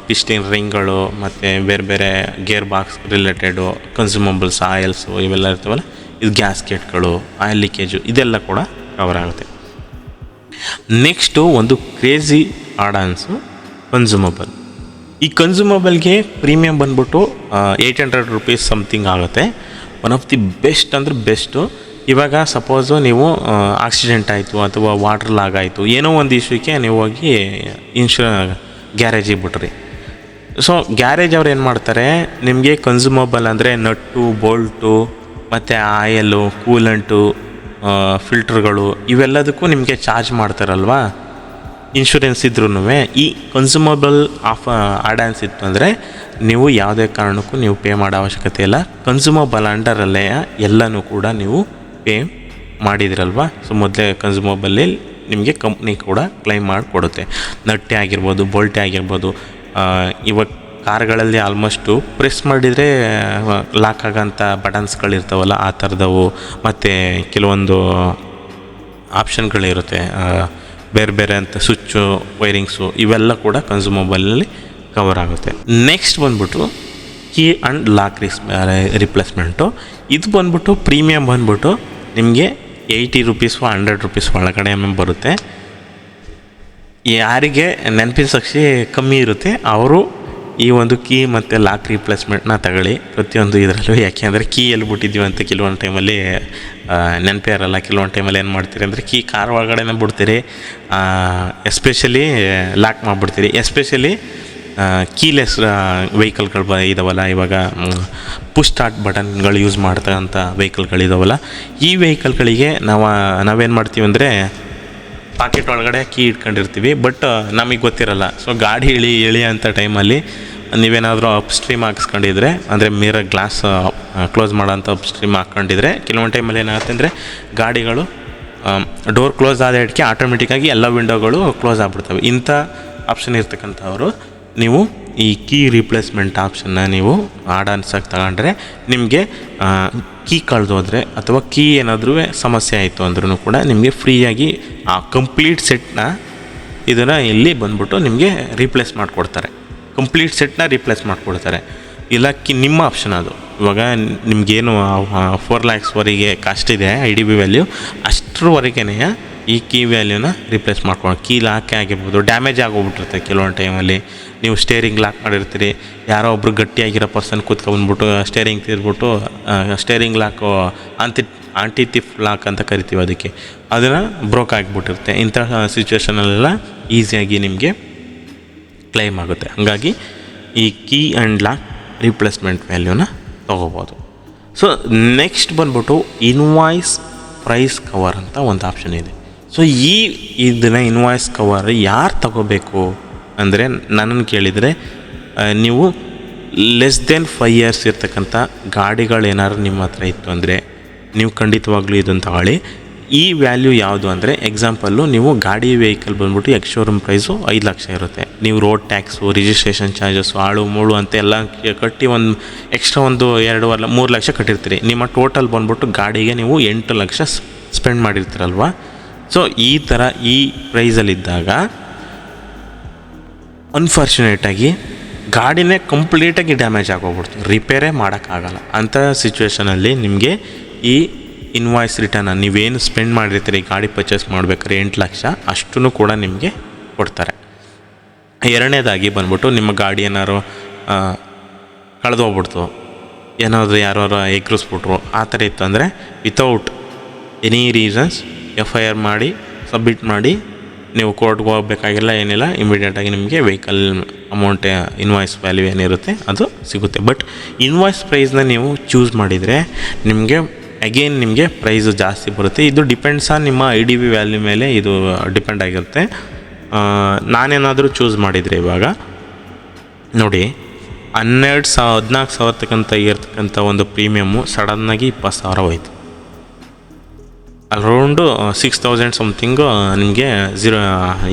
ಪಿಸ್ಟಿನ್ ರಿಂಗ್ಗಳು ಮತ್ತು ಬೇರೆ ಬೇರೆ gear box related, consumables, oils ಇವೆಲ್ಲ ಇರ್ತಾವಲ್ಲ, ಇದು ಗ್ಯಾಸ್ಕೆಟ್ಗಳು, ಆಯಿಲ್ ಲೀಕೇಜು, ಇದೆಲ್ಲ ಕೂಡ ಕವರ್ ಆಗುತ್ತೆ. ನೆಕ್ಸ್ಟು ಒಂದು ಕ್ರೇಜಿ ಆಡಾನ್ಸು ಕನ್ಸ್ಯೂಮಬಲ್. ಈ ಕನ್ಸ್ಯೂಮಬಲ್ಗೆ ಪ್ರೀಮಿಯಮ್ ಬಂದ್ಬಿಟ್ಟು 800 ರೂಪೀಸ್ ಸಮಥಿಂಗ್ ಆಗುತ್ತೆ. ಒನ್ ಆಫ್ ದಿ ಬೆಸ್ಟ್ ಅಂದರೆ ಬೆಸ್ಟು. ಇವಾಗ ಸಪೋಸು ನೀವು ಆಕ್ಸಿಡೆಂಟ್ ಆಯಿತು ಅಥವಾ ವಾಟರ್ ಲಾಗ್ ಆಯಿತು, ಏನೋ ಒಂದು ಇಶ್ಯೂಕ್ಕೆ ನೀವು ಹೋಗಿ ಗ್ಯಾರೇಜಿಗೆ ಬಿಟ್ರಿ. ಸೊ ಗ್ಯಾರೇಜ್ ಅವ್ರು ಏನು ಮಾಡ್ತಾರೆ, ನಿಮಗೆ ಕನ್ಸ್ಯೂಮಬಲ್ ಅಂದರೆ ನಟ್ಟು, ಬೋಲ್ಟು ಮತ್ತು ಆಯಲ್ಲು, ಕೂಲಂಟು, ಫಿಲ್ಟ್ರ್ಗಳು ಇವೆಲ್ಲದಕ್ಕೂ ನಿಮಗೆ ಚಾರ್ಜ್ ಮಾಡ್ತಾರಲ್ವ. ಇನ್ಶೂರೆನ್ಸ್ ಇದ್ರೂ ಈ ಕನ್ಸ್ಯೂಮಬಲ್ ಆಫ್ ಆ್ಯಡ್-ಆನ್ಸ್ ಇತ್ತು ಅಂದರೆ ನೀವು ಯಾವುದೇ ಕಾರಣಕ್ಕೂ ನೀವು ಪೇ ಮಾಡೋ ಅವಶ್ಯಕತೆ ಇಲ್ಲ. ಕನ್ಸ್ಯೂಮಬಲ್ ಅಂಡರಲ್ಲೇ ಎಲ್ಲನೂ ಕೂಡ ನೀವು ಪೇ ಮಾಡಿದಿರಲ್ವ. ಸೊ ಮೊದಲೇ ಕನ್ಸ್ಯೂಮಬಲ್ಲಿ ನಿಮಗೆ ಕಂಪ್ನಿ ಕೂಡ ಕ್ಲೈಮ್ ಮಾಡಿಕೊಡುತ್ತೆ. ನಟ್ಟೆ ಆಗಿರ್ಬೋದು, ಬೋಲ್ಟೆ ಆಗಿರ್ಬೋದು. ಇವಾಗ ಕಾರ್ಗಳಲ್ಲಿ ಆಲ್ಮೋಸ್ಟು ಪ್ರೆಸ್ ಮಾಡಿದರೆ ಲಾಕ್ ಆಗೋಂಥ ಬಟನ್ಸ್ಗಳಿರ್ತಾವಲ್ಲ, ಆ ಥರದವು. ಮತ್ತು ಕೆಲವೊಂದು ಆಪ್ಷನ್ಗಳಿರುತ್ತೆ ಬೇರೆ ಬೇರೆ ಅಂತ, ಸ್ವಿಚ್ಚು, ವೈರಿಂಗ್ಸು, ಇವೆಲ್ಲ ಕೂಡ ಕನ್ಸ್ಯೂಮಬಲಲ್ಲಿ ಕವರ್ ಆಗುತ್ತೆ. ನೆಕ್ಸ್ಟ್ ಬಂದ್ಬಿಟ್ಟು ಕೀ ಆ್ಯಂಡ್ ಲಾಕ್ ರಿಪ್ಲೇಸ್ಮೆಂಟು. ಇದು ಬಂದ್ಬಿಟ್ಟು ಪ್ರೀಮಿಯಮ್ ಬಂದ್ಬಿಟ್ಟು ನಿಮಗೆ 80 ರೂಪೀಸು 100 ರೂಪೀಸ್ ಒಳಗಡೆ ಬರುತ್ತೆ. ಯಾರಿಗೆ ನೆನಪಿನ ಶಕ್ತಿ ಕಮ್ಮಿ ಇರುತ್ತೆ ಅವರು ಈ ಒಂದು ಕೀ ಮತ್ತು ಲಾಕ್ ರಿಪ್ಲೇಸ್ಮೆಂಟ್ನ ತಗೊಳ್ಳಿ ಪ್ರತಿಯೊಂದು ಇದರಲ್ಲೂ. ಯಾಕೆಂದರೆ ಕೀ ಎಲ್ಲಿ ಬಿಟ್ಟಿದ್ದೀವಿ ಅಂತ ಕೆಲವೊಂದು ಟೈಮಲ್ಲಿ ನೆನಪೇ ಇರಲ್ಲ. ಕೆಲವೊಂದು ಟೈಮಲ್ಲಿ ಏನು ಮಾಡ್ತೀರಿ ಅಂದರೆ ಕೀ ಕಾರ್ ಒಳಗಡೆ ಬಿಡ್ತೀರಿ, ಎಸ್ಪೆಷಲಿ ಲಾಕ್ ಮಾಡಿಬಿಡ್ತೀರಿ. ಎಸ್ಪೆಷಲಿ ಕೀಲೆಸ್ ವೆಹಿಕಲ್ಗಳು ಇದಾವಲ್ಲ, ಇವಾಗ ಪುಷ್ ಸ್ಟಾರ್ಟ್ ಬಟನ್ಗಳು ಯೂಸ್ ಮಾಡ್ತಕ್ಕಂಥ ವೆಹಿಕಲ್ಗಳಿದಾವಲ್ಲ, ಈ ವೆಹಿಕಲ್ಗಳಿಗೆ ನಾವೇನು ಮಾಡ್ತೀವಿ ಅಂದರೆ ಪಾಕೆಟ್ ಒಳಗಡೆ ಕೀ ಇಟ್ಕೊಂಡಿರ್ತೀವಿ. ಬಟ್ ನಮಗೆ ಗೊತ್ತಿರಲ್ಲ. ಸೊ ಗಾಡಿ ಇಳಿ ಅಂಥ ಟೈಮಲ್ಲಿ ನೀವೇನಾದರೂ ಅಪ್ ಸ್ಟ್ರೀಮ್ ಹಾಕ್ಸ್ಕೊಂಡಿದ್ರೆ, ಅಂದರೆ ಮಿರರ್ ಗ್ಲಾಸ್ ಕ್ಲೋಸ್ ಮಾಡೋಂಥ ಅಪ್ ಸ್ಟ್ರೀಮ್ ಹಾಕ್ಕೊಂಡಿದ್ರೆ ಕೆಲವೊಂದು ಟೈಮಲ್ಲಿ ಏನಾಗುತ್ತೆ ಅಂದರೆ ಗಾಡಿಗಳು ಡೋರ್ ಕ್ಲೋಸ್ ಆದ ಇಟ್ಕೆ ಆಟೋಮೆಟಿಕ್ಕಾಗಿ ಎಲ್ಲ ವಿಂಡೋಗಳು ಕ್ಲೋಸ್ ಆಗಿಬಿಡ್ತವೆ. ಇಂಥ ಆಪ್ಷನ್ ಇರ್ತಕ್ಕಂಥವ್ರು ನೀವು ಈ ಕೀ ರಿಪ್ಲೇಸ್ಮೆಂಟ್ ಆಪ್ಷನ್ನ ನೀವು ಆ್ಯಡ್-ಆನ್ಸಾಗಿ ತಗೊಂಡ್ರೆ ನಿಮಗೆ ಕೀ ಕಳೆದೋದ್ರೆ ಅಥವಾ ಕೀ ಏನಾದರೂ ಸಮಸ್ಯೆ ಆಯಿತು ಅಂದ್ರೂ ಕೂಡ ನಿಮಗೆ ಫ್ರೀಯಾಗಿ ಆ ಕಂಪ್ಲೀಟ್ ಸೆಟ್ನ ಇದನ್ನು ಇಲ್ಲಿ ಬಂದ್ಬಿಟ್ಟು ನಿಮಗೆ ರೀಪ್ಲೇಸ್ ಮಾಡಿಕೊಡ್ತಾರೆ. ಕಂಪ್ಲೀಟ್ ಸೆಟ್ನ ರೀಪ್ಲೇಸ್ ಮಾಡಿಕೊಡ್ತಾರೆ. ಇಲ್ಲ ನಿಮ್ಮ ಆಪ್ಷನ್ ಅದು. ಇವಾಗ ನಿಮಗೇನು 4 lakhsವರೆಗೆ ಕಾಸ್ಟ್ ಇದೆ IDV ವ್ಯಾಲ್ಯೂ, ಅಷ್ಟರವರೆಗೇ ಈ ಕೀ ವ್ಯಾಲ್ಯೂನ ರಿಪ್ಲೇಸ್ ಮಾಡ್ಕೊಂಡು, ಕೀ ಲಾಕೇ ಆಗಿರ್ಬೋದು, ಡ್ಯಾಮೇಜ್ ಆಗೋಗ್ಬಿಟ್ಟಿರುತ್ತೆ ಕೆಲವೊಂದು ಟೈಮಲ್ಲಿ. ನೀವು ಸ್ಟೇರಿಂಗ್ ಲಾಕ್ ಮಾಡಿರ್ತೀರಿ, ಯಾರೋ ಒಬ್ರು ಗಟ್ಟಿಯಾಗಿರೋ ಪರ್ಸನ್ ಕೂತ್ಕೊಂಡ್ಬಿಟ್ಟು ಸ್ಟೇರಿಂಗ್ ತಿರ್ಬಿಟ್ಟು steering lock anti thief lock ಅಂತ ಕರಿತೀವಿ ಅದಕ್ಕೆ, ಅದನ್ನು ಬ್ರೋಕ್ ಆಗಿಬಿಟ್ಟಿರುತ್ತೆ. ಇಂತಹ ಸಿಚುವೇಷನಲ್ಲೆಲ್ಲ ಈಸಿಯಾಗಿ ನಿಮಗೆ ಕ್ಲೈಮ್ ಆಗುತ್ತೆ. ಹಾಗಾಗಿ ಈ ಕೀ ಆ್ಯಂಡ್ ಲಾಕ್ ರಿಪ್ಲೇಸ್ಮೆಂಟ್ ವ್ಯಾಲ್ಯೂನ ತೊಗೋಬೋದು. ಸೊ ನೆಕ್ಸ್ಟ್ ಬಂದ್ಬಿಟ್ಟು ಇನ್ವಾಯ್ಸ್ ಪ್ರೈಸ್ ಕವರ್ ಅಂತ ಒಂದು ಆಪ್ಷನ್ ಇದೆ. ಸೊ ಇದನ್ನು ಇನ್ವಾಯ್ಸ್ ಕವರ್ ಯಾರು ತಗೋಬೇಕು ಅಂದರೆ, ನನ್ನನ್ನು ಕೇಳಿದರೆ ನೀವು ಲೆಸ್ ದೆನ್ 5 years ಇರ್ತಕ್ಕಂಥ ಗಾಡಿಗಳೇನಾದ್ರು ನಿಮ್ಮ ಹತ್ರ ಇತ್ತು ಅಂದರೆ ನೀವು ಖಂಡಿತವಾಗ್ಲೂ ಇದನ್ನು ತಗೊಳ್ಳಿ. ಈ ವ್ಯಾಲ್ಯೂ ಯಾವುದು ಅಂದರೆ, ಎಕ್ಸಾಂಪಲ್ಲು ನೀವು ಗಾಡಿ ವೆಹಿಕಲ್ ಬಂದ್ಬಿಟ್ಟು ಎಕ್ಸ್ ಶೋರೂಮ್ ಪ್ರೈಸು 5 ಲಕ್ಷ ಇರುತ್ತೆ. ನೀವು ರೋಡ್ ಟ್ಯಾಕ್ಸು, ರಿಜಿಸ್ಟ್ರೇಷನ್ ಚಾರ್ಜಸ್ಸು, ಆಳು ಮೂಳು ಅಂತ ಎಲ್ಲ ಕಟ್ಟಿ ಒಂದು ಎಕ್ಸ್ಟ್ರಾ ಒಂದು 2-3 ಲಕ್ಷ ಕಟ್ಟಿರ್ತೀರಿ. ನಿಮ್ಮ ಟೋಟಲ್ ಬಂದ್ಬಿಟ್ಟು ಗಾಡಿಗೆ ನೀವು 8 ಲಕ್ಷ ಸ್ಪೆಂಡ್ ಮಾಡಿರ್ತೀರಲ್ವ. ಸೊ ಈ ಥರ ಈ ಪ್ರೈಸಲ್ಲಿದ್ದಾಗ ಅನ್ಫಾರ್ಚುನೇಟಾಗಿ ಗಾಡಿನೇ ಕಂಪ್ಲೀಟಾಗಿ ಡ್ಯಾಮೇಜ್ ಆಗೋಗ್ಬಿಡ್ತು, ರಿಪೇರೇ ಮಾಡೋಕ್ಕಾಗಲ್ಲ. ಅಂಥ ಸಿಚುವೇಷನಲ್ಲಿ ನಿಮಗೆ ಈ ಇನ್ವಾಯ್ಸ್ ರಿಟರ್ನ್ ನೀವೇನು ಸ್ಪೆಂಡ್ ಮಾಡಿರ್ತೀರಿ ಗಾಡಿ ಪರ್ಚೇಸ್ ಮಾಡ್ಬೇಕಾದ್ರೆ 8 ಲಕ್ಷ ಅಷ್ಟೂ ಕೂಡ ನಿಮಗೆ ಕೊಡ್ತಾರೆ. ಎರಡನೇದಾಗಿ ಬಂದ್ಬಿಟ್ಟು ನಿಮ್ಮ ಗಾಡಿ ಏನಾದ್ರು ಕಳೆದೋಗ್ಬಿಡ್ತು, ಏನಾದರೂ ಯಾರು ಎಗ್ರಿಸ್ಬಿಟ್ರು, ಆ ಥರ ಇತ್ತು ಅಂದರೆ ವಿತೌಟ್ ಎನಿ ರೀಸನ್ಸ್ FIR ಮಾಡಿ ಸಬ್ಮಿಟ್ ಮಾಡಿ ನೀವು ಕೋರ್ಟ್ಗೆ ಹೋಗಬೇಕಾಗಿಲ್ಲ, ಏನಿಲ್ಲ, ಇಮಿಡಿಯೇಟಾಗಿ ನಿಮಗೆ ವೆಹಿಕಲ್ ಅಮೌಂಟ್ ಇನ್ವಾಯ್ಸ್ ವ್ಯಾಲ್ಯೂ ಏನಿರುತ್ತೆ ಅದು ಸಿಗುತ್ತೆ. ಬಟ್ ಇನ್ವಾಯ್ಸ್ ಪ್ರೈಸ್ನ ನೀವು ಚೂಸ್ ಮಾಡಿದರೆ ನಿಮಗೆ ಪ್ರೈಸು ಜಾಸ್ತಿ ಬರುತ್ತೆ. ಇದು ಡಿಪೆಂಡ್ಸ್ ಆನ್ ನಿಮ್ಮ IDV ವ್ಯಾಲ್ಯೂ ಮೇಲೆ ಇದು ಡಿಪೆಂಡ್ ಆಗಿರುತ್ತೆ. ನಾನೇನಾದರೂ ಚೂಸ್ ಮಾಡಿದರೆ ಇವಾಗ ನೋಡಿ 14,000 ತಕ್ಕಂಥ ಇರ್ತಕ್ಕಂಥ ಒಂದು ಪ್ರೀಮಿಯಮ್ಮು ಸಡನ್ನಾಗಿ 20,000 ಹೋಯ್ತು. ಅರೌಂಡು 6,000 ಸಮಥಿಂಗು ನಿಮಗೆ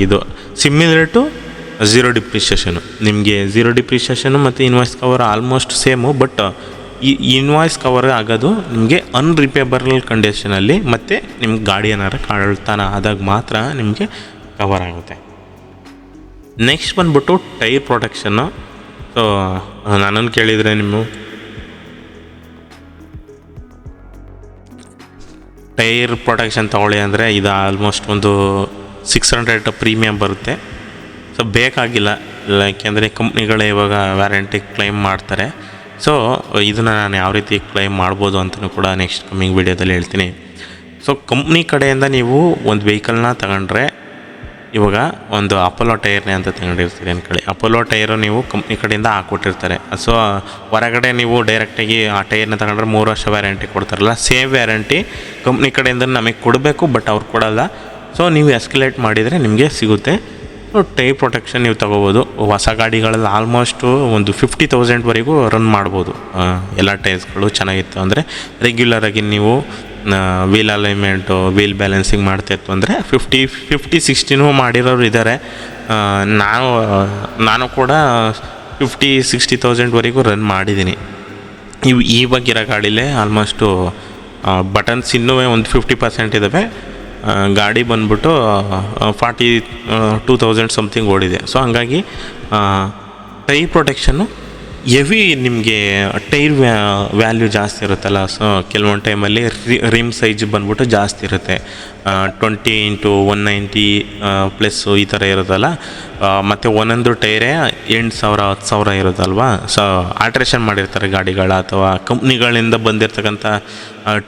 ಇದು ಸಿಮಿಲರ್ ಟು ಝೀರೋ ಡಿಪ್ರಿಷಿಯೇಷನು. ನಿಮಗೆ ಝೀರೋ ಡಿಪ್ರಿಷಿಯೇಷನು ಮತ್ತು invoice cover almost same. But ಈ ಇನ್ವಾಯ್ಸ್ ಕವರ್ ಆಗೋದು ನಿಮಗೆ ಅನ್ರಿಪೇಬಲ್ ಕಂಡೀಷನಲ್ಲಿ ಮತ್ತು ನಿಮ್ಗೆ ಗಾಡಿ ಏನಾರು ಕಳ್ತನ ಆದಾಗ ಮಾತ್ರ ನಿಮಗೆ ಕವರ್ ಆಗುತ್ತೆ. ನೆಕ್ಸ್ಟ್ ಬಂದ್ಬಿಟ್ಟು ಟೈರ್ ಪ್ರೊಟೆಕ್ಷನ್ನು. ಸೊ ನನ್ನನ್ನು ಕೇಳಿದರೆ ನೀವು ಟೈರ್ ಪ್ರೊಟೆಕ್ಷನ್ ತೊಗೊಳ್ಳಿ ಅಂದರೆ ಇದು ಆಲ್ಮೋಸ್ಟ್ ಒಂದು 600 ಪ್ರೀಮಿಯಮ್ ಬರುತ್ತೆ. ಸೊ ಬೇಕಾಗಿಲ್ಲ, ಯಾಕೆಂದರೆ ಕಂಪ್ನಿಗಳೇ ಇವಾಗ ವ್ಯಾರಂಟಿ ಕ್ಲೈಮ್ ಮಾಡ್ತಾರೆ. ಸೊ ಇದನ್ನು ನಾನು ಯಾವ ರೀತಿ ಕ್ಲೈಮ್ ಮಾಡ್ಬೋದು ಅಂತಲೂ ಕೂಡ ನೆಕ್ಸ್ಟ್ ಕಮ್ಮಿಂಗ್ ವೀಡಿಯೋದಲ್ಲಿ ಹೇಳ್ತೀನಿ. ಸೊ ಕಂಪ್ನಿ ಕಡೆಯಿಂದ ನೀವು ಒಂದು ವೆಹಿಕಲ್ನ ತಗೊಂಡ್ರೆ, ಇವಾಗ ಒಂದು ಅಪೋಲೋ ಟೈರ್ನೇ ಅಂತ ತಗೊಂಡಿರ್ತೀರಿ ಅಂದ್ಕೊಳ್ಳಿ. ಅಪೋಲೋ ಟೈರು ನೀವು ಕಂಪ್ನಿ ಕಡೆಯಿಂದ ಹಾಕ್ಕೊಟ್ಟಿರ್ತಾರೆ. ಸೊ ಹೊರಗಡೆ ನೀವು ಡೈರೆಕ್ಟಾಗಿ ಆ ಟೈರ್ನ ತಗೊಂಡ್ರೆ 3 ವರ್ಷ ವ್ಯಾರಂಟಿ ಕೊಡ್ತಾರಲ್ಲ, ಸೇಮ್ ವ್ಯಾರಂಟಿ ಕಂಪ್ನಿ ಕಡೆಯಿಂದ ನಮಗೆ ಕೊಡಬೇಕು, ಬಟ್ ಅವ್ರು ಕೊಡೋಲ್ಲ. ಸೊ ನೀವು ಎಸ್ಕಲೇಟ್ ಮಾಡಿದರೆ ನಿಮಗೆ ಸಿಗುತ್ತೆ. ಟೈರ್ ಪ್ರೊಟೆಕ್ಷನ್ ನೀವು ತೊಗೋಬೋದು. ಹೊಸ ಗಾಡಿಗಳಲ್ಲಿ ಆಲ್ಮೋಸ್ಟು ಒಂದು 50,000ವರೆಗೂ ರನ್ ಮಾಡ್ಬೋದು. ಎಲ್ಲ ಟೈರ್ಸ್ಗಳು ಚೆನ್ನಾಗಿತ್ತು ಅಂದರೆ ರೆಗ್ಯುಲರಾಗಿ ನೀವು ವೀಲ್ ಅಲೈನ್ಮೆಂಟು, ವೀಲ್ ಬ್ಯಾಲೆನ್ಸಿಂಗ್ ಮಾಡ್ತಾಯಿತ್ತು ಅಂದರೆ 50-60 ಮಾಡಿರೋರು ಇದ್ದಾರೆ. ನಾನು ಕೂಡ 50-60,000ವರೆಗೂ ರನ್ ಮಾಡಿದ್ದೀನಿ. ಇವಾಗಿರೋ ಗಾಡೀಲೇ ಆಲ್ಮೋಸ್ಟು ಬಟನ್ಸ್ ಇನ್ನೂ ಒಂದು 50% ಇದ್ದಾವೆ. ಗಾಡಿ ಬಂದ್ಬಿಟ್ಟು 42,000 ಸಮಥಿಂಗ್ ಓಡಿದೆ. ಸೊ ಹಂಗಾಗಿ ಟೈರ್ ಪ್ರೊಟೆಕ್ಷನ್ನು ಹೆವಿ ನಿಮಗೆ ಟೈರ್ ವ್ಯಾಲ್ಯೂ ಜಾಸ್ತಿ ಇರುತ್ತಲ್ಲ. ಸೊ ಕೆಲವೊಂದು ಟೈಮಲ್ಲಿ ರಿಮ್ ಸೈಜ್ ಬಂದ್ಬಿಟ್ಟು ಜಾಸ್ತಿ ಇರುತ್ತೆ, 20x190 ಪ್ಲಸ್ಸು ಈ ಥರ ಇರುತ್ತಲ್ಲ. ಮತ್ತು ಒಂದೊಂದು ಟೈರೇ 8,000 10,000 ಇರುತ್ತಲ್ವ. ಸೊ ಆಲ್ಟ್ರೇಷನ್ ಮಾಡಿರ್ತಾರೆ ಗಾಡಿಗಳ ಅಥವಾ ಕಂಪ್ನಿಗಳಿಂದ ಬಂದಿರತಕ್ಕಂಥ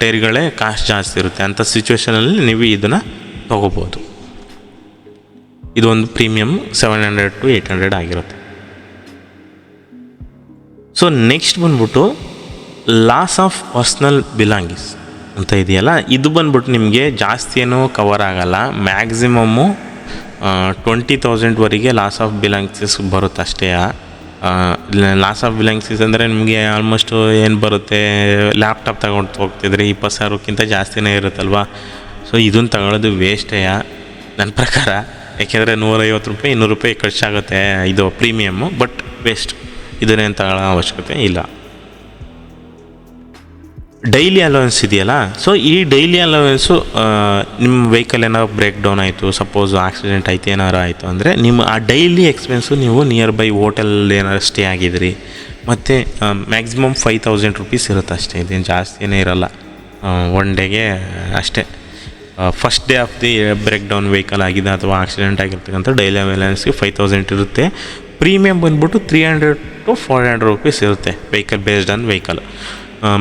ಟೈರ್ಗಳೇ ಕಾಸ್ಟ್ ಜಾಸ್ತಿ ಇರುತ್ತೆ. ಅಂಥ ಸಿಚುವೇಷನಲ್ಲಿ ನೀವು ಇದನ್ನು ತೊಗೋಬೋದು. ಇದೊಂದು ಪ್ರೀಮಿಯಮ್ 700 to 800 ಆಗಿರುತ್ತೆ. ಸೊ ನೆಕ್ಸ್ಟ್ ಬಂದ್ಬಿಟ್ಟು ಲಾಸ್ ಆಫ್ ಪರ್ಸ್ನಲ್ ಬಿಲಾಂಗಿಂಗ್ಸ್ ಅಂತ ಇದೆಯಲ್ಲ, ಇದು ಬಂದ್ಬಿಟ್ಟು ನಿಮಗೆ ಜಾಸ್ತಿ ಏನೂ ಕವರ್ ಆಗೋಲ್ಲ. ಮ್ಯಾಕ್ಸಿಮಮ್ಮು 20,000ವರೆಗೆ ಲಾಸ್ ಆಫ್ ಬಿಲಾಂಗ್ಸಿಸ್ ಬರುತ್ತೆ ಅಷ್ಟೇ. ಲಾಸ್ ಆಫ್ ಬಿಲಾಂಗ್ಸಿಸ್ ಅಂದರೆ ನಿಮಗೆ ಆಲ್ಮೋಸ್ಟು ಏನು ಬರುತ್ತೆ, ಲ್ಯಾಪ್ಟಾಪ್ ತಗೊಂಡು ಹೋಗ್ತಿದ್ರೆ 20,000ಕ್ಕಿಂತ ಜಾಸ್ತಿನೇ ಇರುತ್ತಲ್ವ. ಸೊ ಇದನ್ನು ತಗೊಳ್ಳೋದು ವೇಸ್ಟೇ ನನ್ನ ಪ್ರಕಾರ. ಯಾಕೆಂದರೆ 150 ರೂಪಾಯಿ 200 ರೂಪಾಯಿ ಖರ್ಚಾಗುತ್ತೆ ಇದು ಪ್ರೀಮಿಯಮ್ಮು, ಬಟ್ ವೇಸ್ಟ್. ಇದನ್ನೇನು ತಗೊಳ್ಳೋ ಅವಶ್ಯಕತೆ ಇಲ್ಲ. ಡೈಲಿ ಅಲೋವೆನ್ಸ್ ಇದೆಯಲ್ಲ, ಸೊ ಈ ಡೈಲಿ ಅಲೋವೆನ್ಸು ನಿಮ್ಮ ವೆಹಿಕಲ್ ಏನಾದ್ರು ಬ್ರೇಕ್ ಡೌನ್ ಆಯಿತು, ಸಪೋಸ್ ಆಕ್ಸಿಡೆಂಟ್ ಆಯಿತು, ಏನಾರು ಆಯಿತು ಅಂದರೆ ನಿಮ್ಮ ಆ ಡೈಲಿ ಎಕ್ಸ್ಪೆನ್ಸು ನೀವು ನಿಯರ್ ಬೈ ಹೋಟೆಲ್ ಏನಾರು ಸ್ಟೇ ಆಗಿದ್ರಿ ಮತ್ತು ಮ್ಯಾಕ್ಸಿಮಮ್ 5,000 ರೂಪೀಸ್ ಇರುತ್ತೆ ಅಷ್ಟೇ. ಇದೇನು ಜಾಸ್ತಿನೇ ಇರೋಲ್ಲ, ಒನ್ ಡೇಗೆ ಅಷ್ಟೇ. First day of the breakdown vehicle ಆಗಿದೆ ಅಥವಾ ಆಕ್ಸಿಡೆಂಟ್ ಆಗಿರ್ತಕ್ಕಂಥ ಡೈಲಿ ಅಲೋವೆನ್ಸ್ಗೆ 5,000 ಇರುತ್ತೆ. ಪ್ರೀಮಿಯಮ್ ಬಂದ್ಬಿಟ್ಟು 300 to 400 ರೂಪೀಸ್ ಇರುತ್ತೆ vehicle based on vehicle.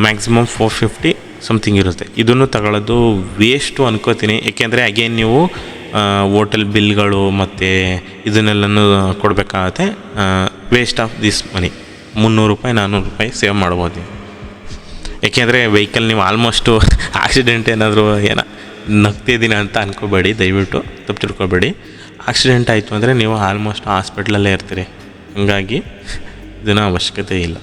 Maximum 450 something ಇರುತ್ತೆ. ಇದನ್ನು ತಗೊಳ್ಳೋದು ವೇಸ್ಟು ಅನ್ಕೋತೀನಿ. ಏಕೆಂದರೆ ಅಗೇನ್ ನೀವು ಹೋಟೆಲ್ ಬಿಲ್ಗಳು ಮತ್ತು ಇದನ್ನೆಲ್ಲನೂ ಕೊಡಬೇಕಾಗತ್ತೆ. ವೇಸ್ಟ್ ಆಫ್ ದಿಸ್ ಮನಿ. 300 ರೂಪಾಯಿ 400 ರೂಪಾಯಿ ಸೇವ್ ಮಾಡ್ಬೋದು. ಏಕೆಂದರೆ ವೆಹಿಕಲ್ ನೀವು ಆಲ್ಮೋಸ್ಟು ಆಕ್ಸಿಡೆಂಟ್ ಏನಾದರೂ ನಗ್ತಿದ್ದೀನಿ ಅಂತ ಅಂದ್ಕೋಬೇಡಿ, ದಯವಿಟ್ಟು ತಪ್ಪು ತಿಳ್ಕೊಬೇಡಿ. ಆಕ್ಸಿಡೆಂಟ್ ಆಯಿತು ಅಂದರೆ ನೀವು ಆಲ್ಮೋಸ್ಟ್ ಹಾಸ್ಪಿಟ್ಲಲ್ಲೇ ಇರ್ತೀರಿ. ಹಾಗಾಗಿ ಇದನ್ನು ಅವಶ್ಯಕತೆ ಇಲ್ಲ.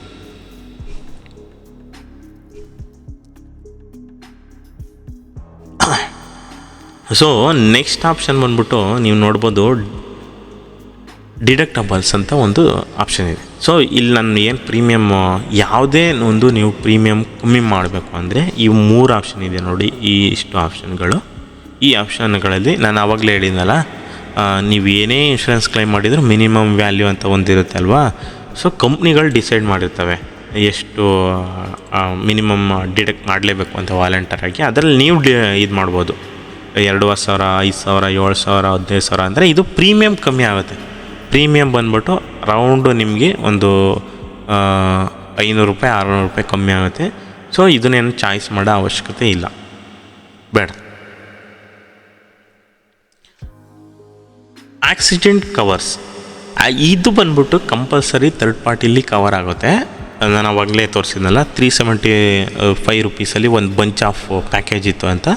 ಸೊ ನೆಕ್ಸ್ಟ್ ಆಪ್ಷನ್ ಬಂದ್ಬಿಟ್ಟು ನೀವು ನೋಡ್ಬೋದು, ಡಿಡಕ್ಟಬಲ್ಸ್ ಅಂತ ಒಂದು ಆಪ್ಷನ್ ಇದೆ. ಸೊ ಇಲ್ಲಿ ನಾನು ಏನು ಪ್ರೀಮಿಯಮ್ ಯಾವುದೇ ಒಂದು ನೀವು ಪ್ರೀಮಿಯಮ್ ಕಮ್ಮಿ ಮಾಡಬೇಕು ಅಂದರೆ ಈ 3 ಆಪ್ಷನ್ ಇದೆ ನೋಡಿ, ಇಷ್ಟು ಆಪ್ಷನ್ಗಳು. ಈ ಆಪ್ಷನ್ಗಳಲ್ಲಿ ನಾನು ಆವಾಗಲೇ ಹೇಳಿದ್ನಲ್ಲ, ನೀವು ಏನೇ ಇನ್ಶೂರೆನ್ಸ್ ಕ್ಲೈಮ್ ಮಾಡಿದರೂ ಮಿನಿಮಮ್ ವ್ಯಾಲ್ಯೂ ಅಂತ ಒಂದಿರುತ್ತೆ ಅಲ್ವಾ. ಸೊ ಕಂಪ್ನಿಗಳು ಡಿಸೈಡ್ ಮಾಡಿರ್ತವೆ ಎಷ್ಟು ಮಿನಿಮಮ್ ಡಿಡಕ್ಟ್ ಮಾಡಲೇಬೇಕು ಅಂತ ವಾಲಂಟರಾಗಿ. ಅದರಲ್ಲಿ ನೀವು ಇದು ಮಾಡ್ಬೋದು. 2,000, 5,000, 7,000, 15,000 ಅಂದರೆ ಇದು ಪ್ರೀಮಿಯಮ್ ಕಮ್ಮಿ ಆಗುತ್ತೆ. ಪ್ರೀಮಿಯಮ್ ಬಂದ್ಬಿಟ್ಟು ರೌಂಡು ನಿಮಗೆ ಒಂದು 500 ರೂಪಾಯಿ 600 ರೂಪಾಯಿ ಕಮ್ಮಿ ಆಗುತ್ತೆ. ಸೊ ಇದನ್ನೇನು ಚಾಯ್ಸ್ ಮಾಡೋ ಅವಶ್ಯಕತೆ ಇಲ್ಲ, ಬೇಡ. ಆಕ್ಸಿಡೆಂಟ್ ಕವರ್ಸ್ ಇದು ಬಂದ್ಬಿಟ್ಟು ಕಂಪಲ್ಸರಿ ಥರ್ಡ್ ಪಾರ್ಟಿಲಿ ಕವರ್ ಆಗುತ್ತೆ. ನಾನು ಆವಾಗಲೇ ತೋರಿಸಿದ್ನಲ್ಲ, 375 ರೂಪೀಸಲ್ಲಿ ಒಂದು ಬಂಚ್ ಆಫ್ ಪ್ಯಾಕೇಜ್ ಇತ್ತು ಅಂತ.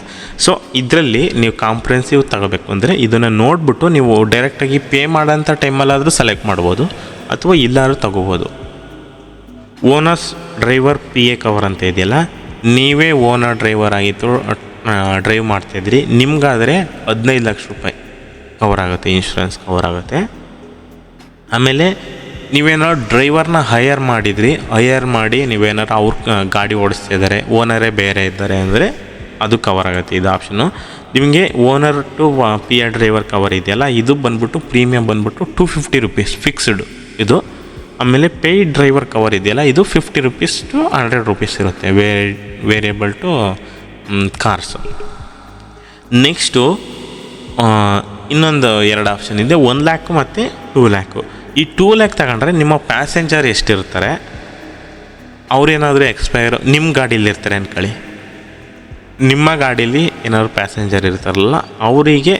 ಸೊ ಇದರಲ್ಲಿ ನೀವು ಕಾಂಪ್ರಿಹೆನ್ಸಿವ್ ತಗೋಬೇಕು ಅಂದರೆ ಇದನ್ನು ನೋಡಿಬಿಟ್ಟು ನೀವು ಡೈರೆಕ್ಟಾಗಿ ಪೇ ಮಾಡೋಂಥ ಟೈಮಲ್ಲಾದರೂ ಸೆಲೆಕ್ಟ್ ಮಾಡ್ಬೋದು ಅಥವಾ ಇಲ್ಲಾದ್ರೂ ತಗೋಬೋದು. ಓನರ್ಸ್ ಡ್ರೈವರ್ PA ಕವರ್ ಅಂತ ಇದೆಯಲ್ಲ, ನೀವೇ ಓನರ್ ಡ್ರೈವರ್ ಆಗಿತ್ತು, ಡ್ರೈವ್ ಮಾಡ್ತಾಯಿದ್ರಿ, ನಿಮ್ಗಾದರೆ 15 ಲಕ್ಷ ರೂಪಾಯಿ ಕವರ್ ಆಗುತ್ತೆ, ಇನ್ಶೂರೆನ್ಸ್ ಕವರ್ ಆಗುತ್ತೆ. ಆಮೇಲೆ ನೀವೇನಾದ್ರು ಡ್ರೈವರ್ನ ಹೈಯರ್ ಮಾಡಿ ನೀವೇನಾರು ಅವ್ರ ಗಾಡಿ ಓಡಿಸ್ತಾ ಇದ್ದಾರೆ, ಓನರೇ ಬೇರೆ ಇದ್ದಾರೆ ಅಂದರೆ ಅದು ಕವರ್ ಆಗುತ್ತೆ. ಇದು ಆಪ್ಷನ್ನು. ನಿಮಗೆ owner to PA driver cover ಇದೆಯಲ್ಲ, ಇದು ಬಂದ್ಬಿಟ್ಟು ಪ್ರೀಮಿಯಮ್ ಬಂದ್ಬಿಟ್ಟು 250 ರೂಪೀಸ್ ಫಿಕ್ಸ್ಡ್ ಇದು. ಆಮೇಲೆ ಪೇಯ್ಡ್ ಡ್ರೈವರ್ ಕವರ್ ಇದೆಯಲ್ಲ, ಇದು 50 ರೂಪೀಸ್ to 100 ರೂಪೀಸ್ ಇರುತ್ತೆ, ವೇರಿಯಬಲ್ ಟು ಕಾರ್ಸ್. ನೆಕ್ಸ್ಟು ಇನ್ನೊಂದು 2 ಆಪ್ಷನ್ ಇದೆ, 1 ಲ್ಯಾಕ್ ಮತ್ತು 2 ಲ್ಯಾಕು. ಈ 2 ಲ್ಯಾಕ್ ತಗೊಂಡ್ರೆ ನಿಮ್ಮ ಪ್ಯಾಸೆಂಜರ್ ಎಷ್ಟಿರ್ತಾರೆ, ಅವ್ರೇನಾದರೂ ನಿಮ್ಮ ಗಾಡೀಲಿ ಇರ್ತಾರೆ ಅಂದ್ಕೊಳ್ಳಿ, ನಿಮ್ಮ ಗಾಡೀಲಿ ಏನಾದ್ರು ಪ್ಯಾಸೆಂಜರ್ ಇರ್ತಾರಲ್ಲ ಅವರಿಗೆ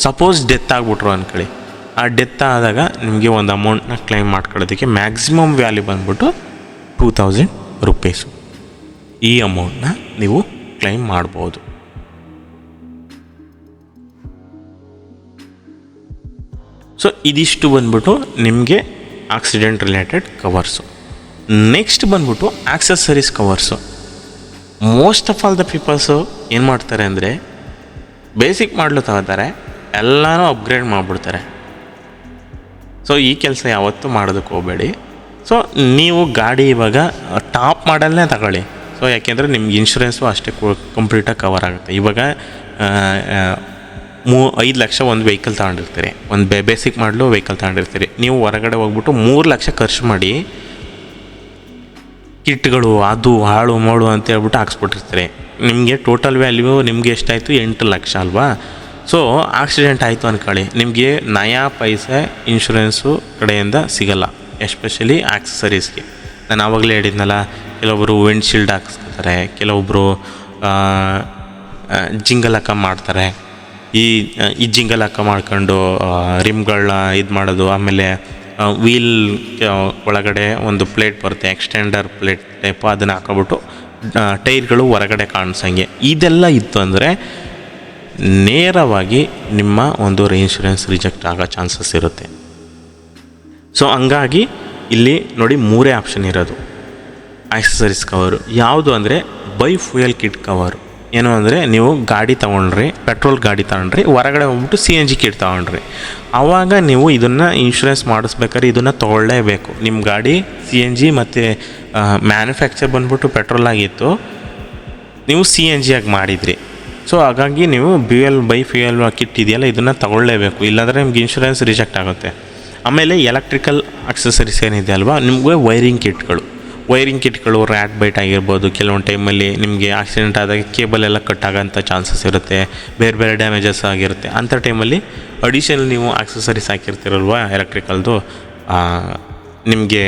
ಸಪೋಸ್ ಡೆತ್ ಆಗಿಬಿಟ್ರು ಅಂದ್ಕೊಳ್ಳಿ. ಆ ಡೆತ್ ಆದಾಗ ನಿಮಗೆ ಒಂದು ಅಮೌಂಟ್ನ ಕ್ಲೈಮ್ ಮಾಡ್ಕೊಳ್ಳೋದಕ್ಕೆ ಮ್ಯಾಕ್ಸಿಮಮ್ ವ್ಯಾಲ್ಯೂ ಬಂದ್ಬಿಟ್ಟು 2000 ರೂಪೀಸು. ಈ ಅಮೌಂಟ್ನ ನೀವು ಕ್ಲೈಮ್ ಮಾಡ್ಬೋದು. ಸೊ ಇದಿಷ್ಟು ಬಂದ್ಬಿಟ್ಟು ನಿಮಗೆ ಆಕ್ಸಿಡೆಂಟ್ ರಿಲೇಟೆಡ್ ಕವರ್ಸು. ನೆಕ್ಸ್ಟ್ ಬಂದ್ಬಿಟ್ಟು accessories covers. Most of all the peoples ಏನು ಮಾಡ್ತಾರೆ ಅಂದರೆ ಬೇಸಿಕ್ ಮಾಡಲು ತಗೋತಾರೆ, ಎಲ್ಲನೂ ಅಪ್ಗ್ರೇಡ್ ಮಾಡಿಬಿಡ್ತಾರೆ. ಸೊ ಈ ಕೆಲಸ ಯಾವತ್ತೂ ಮಾಡೋದಕ್ಕೆ ಹೋಗಬೇಡಿ. ಸೊ ನೀವು ಗಾಡಿ ಇವಾಗ ಟಾಪ್ ಮಾಡಲ್ನೇ ತಗೊಳ್ಳಿ. ಸೊ ಯಾಕೆಂದರೆ ನಿಮ್ಗೆ ಇನ್ಶೂರೆನ್ಸು ಅಷ್ಟೇ ಕಂಪ್ಲೀಟಾಗಿ ಕವರ್ ಆಗುತ್ತೆ. ಇವಾಗ 5 ಲಕ್ಷ ಒಂದು ವೆಹಿಕಲ್ ತಗೊಂಡಿರ್ತೀರಿ, ಒಂದು ಬೇಸಿಕ್ ಮಾಡಲು ವೆಹಿಕಲ್ ತಗೊಂಡಿರ್ತೀರಿ. ನೀವು ಹೊರಗಡೆ ಹೋಗ್ಬಿಟ್ಟು 3 ಲಕ್ಷ ಖರ್ಚು ಮಾಡಿ ಕಿಟ್ಗಳು ಅದು ಹಾಳು ಮಾಡು ಅಂತ ಹೇಳ್ಬಿಟ್ಟು ಹಾಕ್ಸ್ಬಿಟ್ಟಿರ್ತೀರಿ. ನಿಮಗೆ ಟೋಟಲ್ ವ್ಯಾಲ್ಯೂ ನಿಮಗೆ ಎಷ್ಟಾಯಿತು? 8 ಲಕ್ಷ ಅಲ್ವಾ? ಸೊ ಆಕ್ಸಿಡೆಂಟ್ ಆಯಿತು ಅಂದ್ಕೊಳ್ಳಿ, ನಿಮಗೆ ನಯಾ ಪೈಸೆ ಇನ್ಶೂರೆನ್ಸು ಕಡೆಯಿಂದ ಸಿಗಲ್ಲ, ಎಸ್ಪೆಷಲಿ ಆಕ್ಸಸರೀಸ್ಗೆ. ನಾನು ಆವಾಗಲೇ ಹೇಳಿದ್ನಲ್ಲ, ಕೆಲವೊಬ್ಬರು ವಿಂಡ್ಶೀಲ್ಡ್ ಹಾಕ್ಸ್ಕೊತಾರೆ, ಕೆಲವೊಬ್ಬರು ಜಿಂಗಲ್ ಹಾಕ ಮಾಡ್ತಾರೆ. ಈ ಜಿಂಗಲ್ ಹಾಕ ಮಾಡ್ಕೊಂಡು ರಿಮ್ಗಳನ್ನ ಇದು ಮಾಡೋದು. ಆಮೇಲೆ ವೀಲ್ ಒಳಗಡೆ ಒಂದು ಪ್ಲೇಟ್ ಬರುತ್ತೆ, ಎಕ್ಸ್ಟೆಂಡರ್ ಪ್ಲೇಟ್ ಟೈಪು, ಅದನ್ನು ಹಾಕೊಬಿಟ್ಟು ಟೈರ್ಗಳು ಹೊರಗಡೆ ಕಾಣಿಸಂಗೆ. ಇದೆಲ್ಲ ಇತ್ತು ಅಂದರೆ ನೇರವಾಗಿ ನಿಮ್ಮ ಒಂದು ಇನ್ಶೂರೆನ್ಸ್ ರಿಜೆಕ್ಟ್ ಆಗೋ ಚಾನ್ಸಸ್ ಇರುತ್ತೆ. ಸೊ ಹಂಗಾಗಿ ಇಲ್ಲಿ ನೋಡಿ 3 ಆಪ್ಷನ್ ಇರೋದು ಆಕ್ಸಸರೀಸ್ ಕವರು. ಯಾವುದು ಅಂದರೆ ಬೈ ಫ್ಯೂಯಲ್ ಕಿಟ್ ಕವರು. ಏನು ಅಂದರೆ ನೀವು ಗಾಡಿ ತೊಗೊಂಡ್ರಿ, ಪೆಟ್ರೋಲ್ ಗಾಡಿ ತೊಗೊಂಡ್ರಿ, ಹೊರಗಡೆ ಹೋಗ್ಬಿಟ್ಟು CNG ಕಿಟ್ ತೊಗೊಂಡ್ರಿ, ಆವಾಗ ನೀವು ಇದನ್ನು ಇನ್ಶೂರೆನ್ಸ್ ಮಾಡಿಸ್ಬೇಕಾದ್ರೆ ಇದನ್ನು ತೊಗೊಳ್ಳೇಬೇಕು. ನಿಮ್ಮ ಗಾಡಿ CNG ಮತ್ತು ಮ್ಯಾನುಫ್ಯಾಕ್ಚರ್ ಬಂದ್ಬಿಟ್ಟು ಪೆಟ್ರೋಲ್ ಆಗಿತ್ತು, ನೀವು CNG ಆಗಿ ಮಾಡಿದ್ರಿ. ಸೊ ಹಾಗಾಗಿ ನೀವು ಬೈ ಫ್ಯೂಯಲ್ ಕಿಟ್ ಇದೆಯಲ್ಲ, ಇದನ್ನು ತೊಗೊಳ್ಳೇಬೇಕು, ಇಲ್ಲಾಂದರೆ ನಿಮ್ಗೆ ಇನ್ಶೂರೆನ್ಸ್ ರಿಜೆಕ್ಟ್ ಆಗುತ್ತೆ. ಆಮೇಲೆ ಎಲೆಕ್ಟ್ರಿಕಲ್ ಆಕ್ಸಸರೀಸ್ ಏನಿದೆ ಅಲ್ವಾ, ನಿಮಗೆ ವೈರಿಂಗ್ ಕಿಟ್ಗಳು ರ್ಯಾಟ್ ಬೈಟ್ ಆಗಿರ್ಬೋದು. ಕೆಲವೊಂದು ಟೈಮಲ್ಲಿ ನಿಮಗೆ ಆಕ್ಸಿಡೆಂಟ್ ಆದಾಗ ಕೇಬಲ್ ಎಲ್ಲ ಕಟ್ ಆಗೋಂಥ ಚಾನ್ಸಸ್ ಇರುತ್ತೆ, ಬೇರೆ ಡ್ಯಾಮೇಜಸ್ ಆಗಿರುತ್ತೆ. ಅಂಥ ಟೈಮಲ್ಲಿ ಅಡಿಷನಲ್ ನೀವು ಆಕ್ಸಸರೀಸ್ ಹಾಕಿರ್ತೀರಲ್ವ ಎಲೆಕ್ಟ್ರಿಕಲ್ದು, ನಿಮಗೆ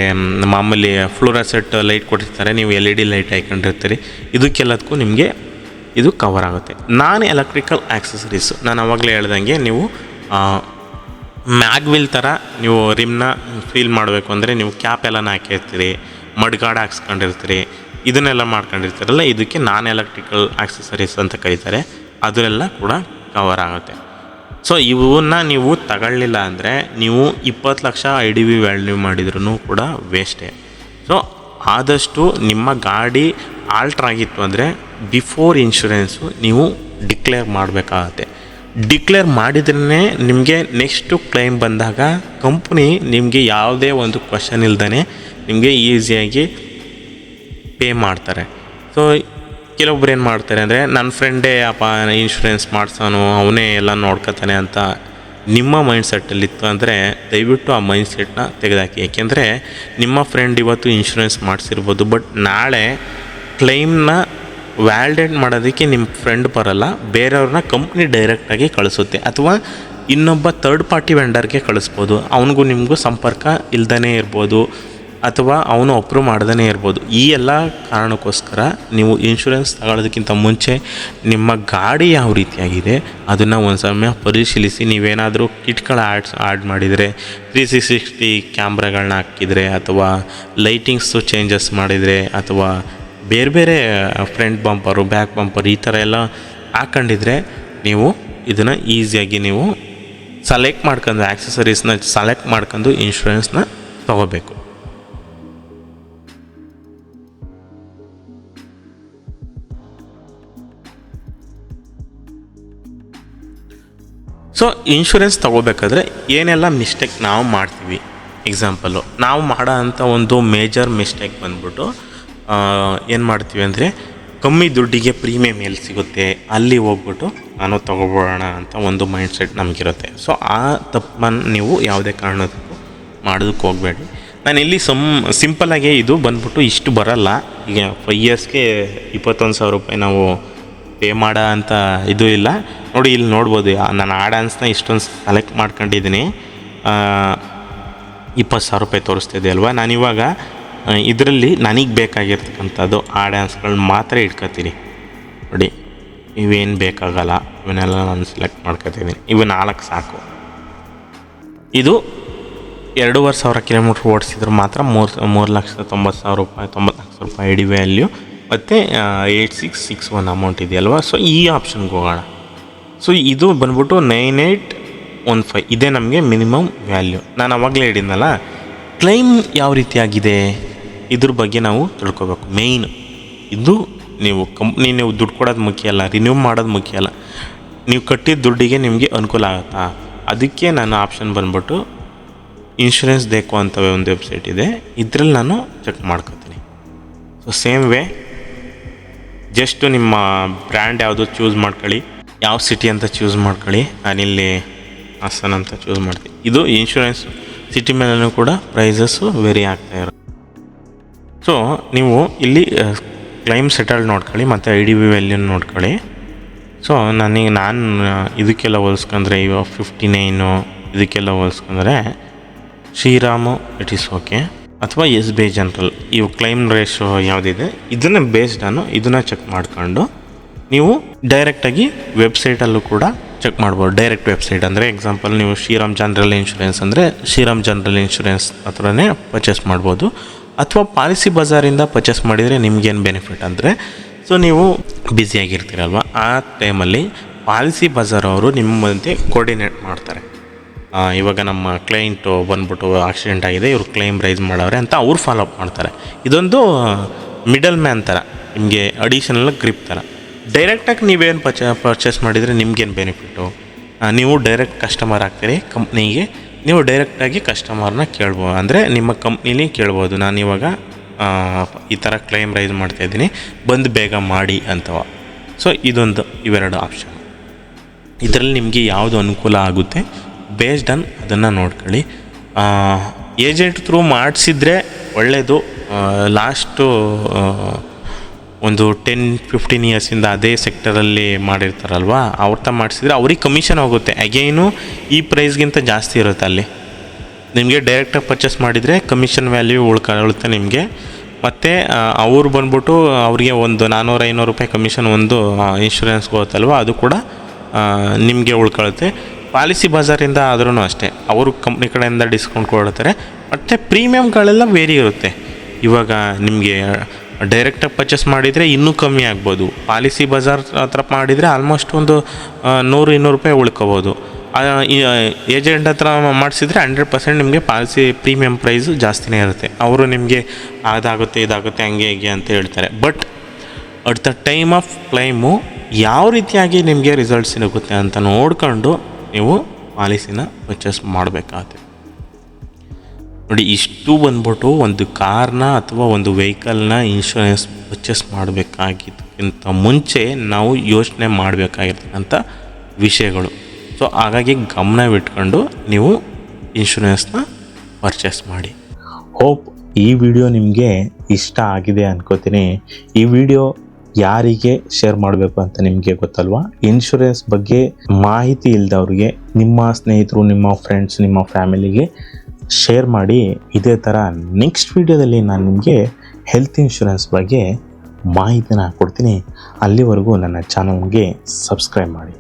ಮಾಮೂಲಿ ಫ್ಲೋರಸೆಟ್ ಲೈಟ್ ಕೊಟ್ಟಿರ್ತಾರೆ, ನೀವು LED ಲೈಟ್ ಹಾಕೊಂಡಿರ್ತೀರಿ, ಇದಕ್ಕೆಲ್ಲದಕ್ಕೂ ನಿಮಗೆ ಇದು ಕವರ್ ಆಗುತ್ತೆ. ಎಲೆಕ್ಟ್ರಿಕಲ್ ಆಕ್ಸಸರೀಸು ನಾನು ಆವಾಗಲೇ ಹೇಳ್ದಂಗೆ, ನೀವು ಮ್ಯಾಗ್ವಿಲ್ ಥರ ನೀವು ರಿಮ್ನ ಫೀಲ್ ಮಾಡಬೇಕು ಅಂದರೆ ನೀವು ಕ್ಯಾಪ್ ಎಲ್ಲನ ಹಾಕಿರ್ತೀರಿ, ಮಡ್ಗಾಡ್ ಹಾಕ್ಸ್ಕೊಂಡಿರ್ತೀರಿ, ಇದನ್ನೆಲ್ಲ ಮಾಡ್ಕೊಂಡಿರ್ತೀರಲ್ಲ, ಇದಕ್ಕೆ ಎಲೆಕ್ಟ್ರಿಕಲ್ ಆಕ್ಸಸರೀಸ್ ಅಂತ ಕರೀತಾರೆ. ಅದರೆಲ್ಲ ಕೂಡ ಕವರ್ ಆಗುತ್ತೆ. ಸೊ ಇವನ್ನ ನೀವು ತಗೊಳ್ಳಿಲ್ಲ ಅಂದರೆ ನೀವು 20 ಲಕ್ಷ IDV ವ್ಯಾಲ್ಯೂ ಮಾಡಿದ್ರೂ ಕೂಡ ವೇಸ್ಟೇ. ಸೊ ಆದಷ್ಟು ನಿಮ್ಮ ಗಾಡಿ ಆಲ್ಟ್ರ್ ಆಗಿತ್ತು ಅಂದರೆ ಬಿಫೋರ್ ಇನ್ಶೂರೆನ್ಸು ನೀವು ಡಿಕ್ಲೇರ್ ಮಾಡಬೇಕಾಗತ್ತೆ. ಡಿಕ್ಲೇರ್ ಮಾಡಿದ್ರೇ ನಿಮಗೆ ನೆಕ್ಸ್ಟು ಕ್ಲೈಮ್ ಬಂದಾಗ ಕಂಪ್ನಿ ನಿಮಗೆ ಯಾವುದೇ ಒಂದು ಕ್ವಶನ್ ಇಲ್ದೇ ನಿಮಗೆ ಈಸಿಯಾಗಿ ಪೇ ಮಾಡ್ತಾರೆ. ಸೊ ಕೆಲವೊಬ್ರು ಏನು ಮಾಡ್ತಾರೆ ಅಂದರೆ ನನ್ನ ಫ್ರೆಂಡೇ ಇನ್ಶೂರೆನ್ಸ್ ಮಾಡಿಸೋನು, ಅವನೇ ಎಲ್ಲ ನೋಡ್ಕೊತಾನೆ ಅಂತ ನಿಮ್ಮ ಮೈಂಡ್ಸೆಟ್ಟಲ್ಲಿತ್ತು ಅಂದರೆ ದಯವಿಟ್ಟು ಆ ಮೈಂಡ್ಸೆಟ್ನ ತೆಗೆದಾಕಿ. ಏಕೆಂದರೆ ನಿಮ್ಮ ಫ್ರೆಂಡ್ ಇವತ್ತು ಇನ್ಶೂರೆನ್ಸ್ ಮಾಡಿಸಿರ್ಬೋದು, ಬಟ್ ನಾಳೆ ಕ್ಲೈಮ್ನ ವ್ಯಾಲಿಡೇಟ್ ಮಾಡೋದಕ್ಕೆ ನಿಮ್ಮ ಫ್ರೆಂಡ್ ಬರೋಲ್ಲ, ಬೇರೆಯವ್ರನ್ನ ಕಂಪ್ನಿ ಡೈರೆಕ್ಟಾಗಿ ಕಳಿಸುತ್ತೆ, ಅಥವಾ ಇನ್ನೊಬ್ಬ ಥರ್ಡ್ ಪಾರ್ಟಿ ವೆಂಡರ್ಗೆ ಕಳಿಸ್ಬೋದು. ಅವನಿಗೂ ನಿಮಗೂ ಸಂಪರ್ಕ ಇಲ್ದೇ ಇರ್ಬೋದು, ಅಥವಾ ಅವನು ಅಪ್ರೂವ್ ಮಾಡ್ದೇ ಇರ್ಬೋದು. ಈ ಎಲ್ಲ ಕಾರಣಕ್ಕೋಸ್ಕರ ನೀವು ಇನ್ಶೂರೆನ್ಸ್ ತಗೊಳ್ಳೋದಕ್ಕಿಂತ ಮುಂಚೆ ನಿಮ್ಮ ಗಾಡಿ ಯಾವ ರೀತಿಯಾಗಿದೆ ಅದನ್ನು ಒಂದು ಸಮಯ ಪರಿಶೀಲಿಸಿ. ನೀವೇನಾದರೂ ಕಿಟ್ಗಳ ಆ್ಯಡ್ ಮಾಡಿದರೆ, 360 ಕ್ಯಾಮ್ರಾಗಳನ್ನ ಹಾಕಿದರೆ, ಅಥವಾ ಲೈಟಿಂಗ್ಸು ಚೇಂಜಸ್ ಮಾಡಿದರೆ, ಅಥವಾ ಬೇರೆ ಫ್ರಂಟ್ ಬಂಪರು, ಬ್ಯಾಕ್ ಬಂಪರ್ ಈ ಥರ ಎಲ್ಲ ಹಾಕ್ಕೊಂಡಿದ್ರೆ ನೀವು ಇದನ್ನು ಈಸಿಯಾಗಿ ನೀವು ಆಕ್ಸಸರೀಸ್ನ ಸೆಲೆಕ್ಟ್ ಮಾಡ್ಕೊಂಡು ಇನ್ಶೂರೆನ್ಸ್ನ ತೊಗೋಬೇಕು. ಸೊ ಇನ್ಶೂರೆನ್ಸ್ ತೊಗೋಬೇಕಾದ್ರೆ ಏನೆಲ್ಲ ಮಿಸ್ಟೇಕ್ ನಾವು ಮಾಡ್ತೀವಿ, ಎಕ್ಸಾಂಪಲು ನಾವು ಮಾಡೋ ಅಂಥ ಒಂದು ಮೇಜರ್ ಮಿಸ್ಟೇಕ್ ಬಂದ್ಬಿಟ್ಟು ಏನು ಮಾಡ್ತೀವಿ ಅಂದರೆ, ಕಮ್ಮಿ ದುಡ್ಡಿಗೆ ಪ್ರೀಮಿಯಮ್ ಎಲ್ಲಿ ಸಿಗುತ್ತೆ ಅಲ್ಲಿ ಹೋಗ್ಬಿಟ್ಟು ನಾನು ತೊಗೊಬೋಣ ಅಂತ ಒಂದು ಮೈಂಡ್ಸೆಟ್ ನಮಗಿರುತ್ತೆ. ಸೊ ಆ ತಪ್ಪನ್ನು ನೀವು ಯಾವುದೇ ಕಾರಣಕ್ಕೂ ಮಾಡೋದಕ್ಕೆ ಹೋಗಬೇಡಿ. ನಾನು ಇಲ್ಲಿ ಸಿಂಪಲ್ಲಾಗಿ ಇದು ಬಂದ್ಬಿಟ್ಟು ಇಷ್ಟು ಬರಲ್ಲ. ಈಗ 5 ಇಯರ್ಸ್ಗೆ 21,000 ರೂಪಾಯಿ ನಾವು ಪೇ ಮಾಡೋ ಅಂತ ಇದು ಇಲ್ಲ. ನೋಡಿ ಇಲ್ಲಿ ನೋಡ್ಬೋದು, ನಾನು ಆ್ಯನ್ಸ್ನ ಇಷ್ಟೊಂದು ಸೆಲೆಕ್ಟ್ ಮಾಡ್ಕೊಂಡಿದ್ದೀನಿ, 20,000 ರೂಪಾಯಿ ತೋರಿಸ್ತಿದೆ ಅಲ್ವಾ. ನಾನಿವಾಗ ಇದರಲ್ಲಿ ನನಗೆ ಬೇಕಾಗಿರ್ತಕ್ಕಂಥದ್ದು ಆ್ಯನ್ಸ್ಗಳನ್ನ ಮಾತ್ರ ಇಟ್ಕೊತೀನಿ. ನೋಡಿ ಇವೇನು ಬೇಕಾಗಲ್ಲ, ಇವನ್ನೆಲ್ಲ ನಾನು ಸೆಲೆಕ್ಟ್ ಮಾಡ್ಕೊತಿದ್ದೀನಿ. ಇವು 4 ಸಾಕು. ಇದು 2,500 ಕಿಲೋಮೀಟ್ರ್ ಓಡಿಸಿದ್ರೆ ಮಾತ್ರ 3,90,000 ರೂಪಾಯಿ 90 ಲಕ್ಷ ರೂಪಾಯಿ ID ವ್ಯಾಲ್ಯೂ ಮತ್ತು 8661 ಅಮೌಂಟ್ ಇದೆಯಲ್ವ. ಸೊ ಈ ಆಪ್ಷನ್ಗೆ ಹೋಗೋಣ. ಸೊ ಇದು ಬಂದ್ಬಿಟ್ಟು 98 0.15 ಇದೇ ನಮಗೆ ಮಿನಿಮಮ್ ವ್ಯಾಲ್ಯೂ. ನಾನು ಅವಾಗಲೇ ಹೇಳಿದ್ನಲ್ಲ, ಕ್ಲೈಮ್ ಯಾವ ರೀತಿಯಾಗಿದೆ ಇದ್ರ ಬಗ್ಗೆ ನಾವು ತಿಳ್ಕೊಬೇಕು. ಮೇಯ್ನ್ ಇದು ನೀವು ನೀವು ದುಡ್ಡು ಕೊಡೋದು ಮುಖ್ಯ ಅಲ್ಲ, ರಿನ್ಯೂ ಮಾಡೋದು ಮುಖ್ಯ ಅಲ್ಲ, ನೀವು ಕಟ್ಟಿದ ದುಡ್ಡಿಗೆ ನಿಮಗೆ ಅನುಕೂಲ ಆಗುತ್ತಾ. ಅದಕ್ಕೆ ನಾನು ಆಪ್ಷನ್ ಬಂದ್ಬಿಟ್ಟು ಇನ್ಶೂರೆನ್ಸ್ ದೇಕೋ ಅಂತ ಒಂದು ವೆಬ್ಸೈಟ್ ಇದೆ, ಇದರಲ್ಲಿ ನಾನು ಚೆಕ್ ಮಾಡ್ಕೊತೀನಿ. ಸೊ ಸೇಮ್ ವೇ ಜಸ್ಟು ನಿಮ್ಮ ಬ್ರ್ಯಾಂಡ್ ಯಾವುದು ಚೂಸ್ ಮಾಡ್ಕೊಳ್ಳಿ, ಯಾವ ಸಿಟಿ ಅಂತ ಚೂಸ್ ಮಾಡ್ಕೊಳ್ಳಿ. ನಾನಿಲ್ಲಿ ಹಾಸನ ಅಂತ ಚೂಸ್ ಮಾಡ್ತೀನಿ. ಇದು ಇನ್ಶೂರೆನ್ಸ್ ಸಿಟಿ ಮೇಲೂ ಕೂಡ ಪ್ರೈಸಸ್ಸು ವೇರಿ ಆಗ್ತಾ ಇರೋದು. ಸೊ ನೀವು ಇಲ್ಲಿ ಕ್ಲೈಮ್ ಸೆಟಲ್ಡ್ ನೋಡ್ಕೊಳ್ಳಿ ಮತ್ತು IDV ವ್ಯಾಲ್ಯೂನ ನೋಡ್ಕೊಳ್ಳಿ. ಸೊ ನಾನು ಇದಕ್ಕೆಲ್ಲ ಹೋಲಿಸ್ಕೊಂಡ್ರೆ ಇವಾಗ 59 ಇದಕ್ಕೆಲ್ಲ ಹೋಲಿಸ್ಕೊಂಡ್ರೆ ಶ್ರೀರಾಮು ಇಟ್ ಈಸ್ ಓಕೆ, ಅಥವಾ SBI ಜನರಲ್ ಇವು ಕ್ಲೈಮ್ ರೇಷೋ ಯಾವುದಿದೆ ಇದನ್ನು ಇದನ್ನು ಚೆಕ್ ಮಾಡ್ಕೊಂಡು ನೀವು ಡೈರೆಕ್ಟಾಗಿ ವೆಬ್ಸೈಟಲ್ಲೂ ಕೂಡ ಚೆಕ್ ಮಾಡ್ಬೋದು. ಡೈರೆಕ್ಟ್ ವೆಬ್ಸೈಟ್ ಅಂದರೆ ಎಕ್ಸಾಂಪಲ್ ನೀವು ಶ್ರೀರಾಮ್ ಜನರಲ್ ಇನ್ಶೂರೆನ್ಸ್ ಅಂದರೆ ಶ್ರೀರಾಮ್ ಜನರಲ್ ಇನ್ಶೂರೆನ್ಸ್ ಹತ್ರನೇ ಪರ್ಚೇಸ್ ಮಾಡ್ಬೋದು. ಅಥವಾ ಪಾಲಿಸಿ ಬಜಾರಿಂದ ಪರ್ಚೇಸ್ ಮಾಡಿದರೆ ನಿಮಗೇನು ಬೆನಿಫಿಟ್ ಅಂದರೆ, ಸೊ ನೀವು ಬ್ಯುಸಿಯಾಗಿರ್ತೀರಲ್ವ, ಆ ಟೈಮಲ್ಲಿ ಪಾಲಿಸಿ ಬಜಾರ್ ಅವರು ನಿಮ್ಮ ಮಧ್ಯೆ ಕೋರ್ಡಿನೇಟ್ ಮಾಡ್ತಾರೆ. ಇವಾಗ ನಮ್ಮ ಕ್ಲೈಂಟು ಬಂದ್ಬಿಟ್ಟು ಆಕ್ಸಿಡೆಂಟ್ ಆಗಿದೆ, ಇವ್ರು ಕ್ಲೈಮ್ ರೈಸ್ ಮಾಡವ್ರೆ ಅಂತ ಅವ್ರು ಫಾಲೋ ಅಪ್ ಮಾಡ್ತಾರೆ. ಇದೊಂದು ಮಿಡಲ್ ಮ್ಯಾನ್ ಥರ, ನಿಮಗೆ ಅಡಿಷನಲ್ ಗ್ರಿಪ್ ಥರ. ಡೈರೆಕ್ಟಾಗಿ ನೀವೇನು ಪರ್ಚೇಸ್ ಮಾಡಿದರೆ ನಿಮ್ಗೇನು ಬೆನಿಫಿಟ್ಟು, ನೀವು ಡೈರೆಕ್ಟ್ ಕಸ್ಟಮರ್ ಆಗ್ತೀರಿ ಕಂಪ್ನಿಗೆ, ನೀವು ಡೈರೆಕ್ಟಾಗಿ ಕಸ್ಟಮರ್ನ ಕೇಳ್ಬೋದು. ಅಂದರೆ ನಿಮ್ಮ ಕಂಪ್ನಿಲಿ ಕೇಳ್ಬೋದು, ನಾನು ಇವಾಗ ಈ ಥರ ಕ್ಲೈಮ್ ರೈಸ್ ಮಾಡ್ತಾಯಿದ್ದೀನಿ, ಬಂದು ಬೇಗ ಮಾಡಿ ಅಂತವ. ಸೊ ಇವೆರಡು ಆಪ್ಷನ್, ಇದರಲ್ಲಿ ನಿಮಗೆ ಯಾವುದು ಅನುಕೂಲ ಆಗುತ್ತೆ ಬೇಸ್ಡ್ ಆನ್ ಅದನ್ನು ನೋಡ್ಕೊಳ್ಳಿ. ಏಜೆಂಟ್ ಥ್ರೂ ಮಾಡಿಸಿದ್ರೆ ಒಳ್ಳೆಯದು. ಲಾಸ್ಟು ಒಂದು 10-15 ಇಯರ್ಸಿಂದ ಅದೇ ಸೆಕ್ಟರಲ್ಲಿ ಮಾಡಿರ್ತಾರಲ್ವ, ಅವ್ರ ಮಾಡಿಸಿದ್ರೆ ಅವ್ರಿಗೆ ಕಮಿಷನ್ ಹೋಗುತ್ತೆ. ಅಗೈನು ಈ ಪ್ರೈಸ್ಗಿಂತ ಜಾಸ್ತಿ ಇರುತ್ತೆ ಅಲ್ಲಿ. ನಿಮಗೆ ಡೈರೆಕ್ಟಾಗಿ ಪರ್ಚೇಸ್ ಮಾಡಿದರೆ ಕಮಿಷನ್ ವ್ಯಾಲ್ಯೂ ಉಳ್ಕೊಳ್ಳುತ್ತೆ ನಿಮಗೆ. ಮತ್ತು ಅವ್ರು ಬಂದ್ಬಿಟ್ಟು ಅವರಿಗೆ ಒಂದು 400-500 ರೂಪಾಯಿ ಕಮಿಷನ್ ಒಂದು ಇನ್ಶೂರೆನ್ಸ್ಗೆ ಹೋಗುತ್ತಲ್ವ, ಅದು ಕೂಡ ನಿಮಗೆ ಉಳ್ಕೊಳ್ಳುತ್ತೆ. ಪಾಲಿಸಿ ಬಜಾರಿಂದ ಆದ್ರೂ ಅಷ್ಟೇ, ಅವರು ಕಂಪ್ನಿ ಕಡೆಯಿಂದ ಡಿಸ್ಕೌಂಟ್ ಕೊಡ್ತಾರೆ. ಮತ್ತು ಪ್ರೀಮಿಯಮ್ಗಳೆಲ್ಲ ವೇರಿ ಇರುತ್ತೆ. ಇವಾಗ ನಿಮಗೆ ಡೈರೆಕ್ಟಾಗಿ ಪರ್ಚೇಸ್ ಮಾಡಿದರೆ ಇನ್ನೂ ಕಮ್ಮಿ ಆಗ್ಬೋದು. ಪಾಲಿಸಿ ಬಜಾರ್ ಹತ್ರ ಮಾಡಿದರೆ ಆಲ್ಮೋಸ್ಟ್ ಒಂದು 100-200 ರೂಪಾಯಿ ಉಳ್ಕೋಬೋದು. ಏಜೆಂಟ್ ಹತ್ರ ಮಾಡಿಸಿದ್ರೆ 100% ನಿಮಗೆ ಪಾಲಿಸಿ ಪ್ರೀಮಿಯಮ್ ಪ್ರೈಸು ಜಾಸ್ತಿನೇ ಇರುತ್ತೆ. ಅವರು ನಿಮಗೆ ಅದಾಗುತ್ತೆ ಇದಾಗುತ್ತೆ ಹಂಗೆ ಹೀಗೆ ಅಂತ ಹೇಳ್ತಾರೆ. But at the time of claim ಯಾವ ರೀತಿಯಾಗಿ ನಿಮಗೆ ರಿಸಲ್ಟ್ ಸಿಗುತ್ತೆ ಅಂತ ನೋಡ್ಕೊಂಡು ನೀವು ಪಾಲಿಸಿನ ಪರ್ಚೇಸ್ ಮಾಡಬೇಕಾಗುತ್ತೆ. ನೋಡಿ, ಇಷ್ಟು ಬಂದ್ಬಿಟ್ಟು ಒಂದು ಕಾರ್ನ ಅಥವಾ ಒಂದು ವೆಹಿಕಲ್ನ ಇನ್ಶೂರೆನ್ಸ್ ಪರ್ಚೇಸ್ ಮಾಡಬೇಕಾಗಿದ್ದಕ್ಕಿಂತ ಮುಂಚೆ ನಾವು ಯೋಚನೆ ಮಾಡಬೇಕಾಗಿರ್ತಕ್ಕಂಥ ವಿಷಯಗಳು. ಸೊ ಹಾಗಾಗಿ ಗಮನವಿಟ್ಕೊಂಡು ನೀವು ಇನ್ಶೂರೆನ್ಸ್ನ ಪರ್ಚೇಸ್ ಮಾಡಿ. ಹೋಪ್ ಈ ವಿಡಿಯೋ ನಿಮಗೆ ಇಷ್ಟ ಆಗಿದೆ ಅನ್ಕೋತೀನಿ. ಈ ವಿಡಿಯೋ ಯಾರಿಗೆ ಶೇರ್ ಮಾಡಬೇಕು ಅಂತ ನಿಮಗೆ ಗೊತ್ತಲ್ವಾ? ಇನ್ಶೂರೆನ್ಸ್ ಬಗ್ಗೆ ಮಾಹಿತಿ ಇಲ್ಲದವ್ರಿಗೆ, ನಿಮ್ಮ ಸ್ನೇಹಿತರು, ನಿಮ್ಮ ಫ್ರೆಂಡ್ಸ್, ನಿಮ್ಮ ಫ್ಯಾಮಿಲಿಗೆ ಶೇರ್ ಮಾಡಿ. ಇದೇ ಥರ ನೆಕ್ಸ್ಟ್ ವಿಡಿಯೋದಲ್ಲಿ ನಾನು ನಿಮಗೆ ಹೆಲ್ತ್ ಇನ್ಶೂರೆನ್ಸ್ ಬಗ್ಗೆ ಮಾಹಿತಿನ ಕೊಡ್ತೀನಿ. ಅಲ್ಲಿವರೆಗೂ ನನ್ನ ಚಾನಲ್ಗೆ ಸಬ್ಸ್ಕ್ರೈಬ್ ಮಾಡಿ.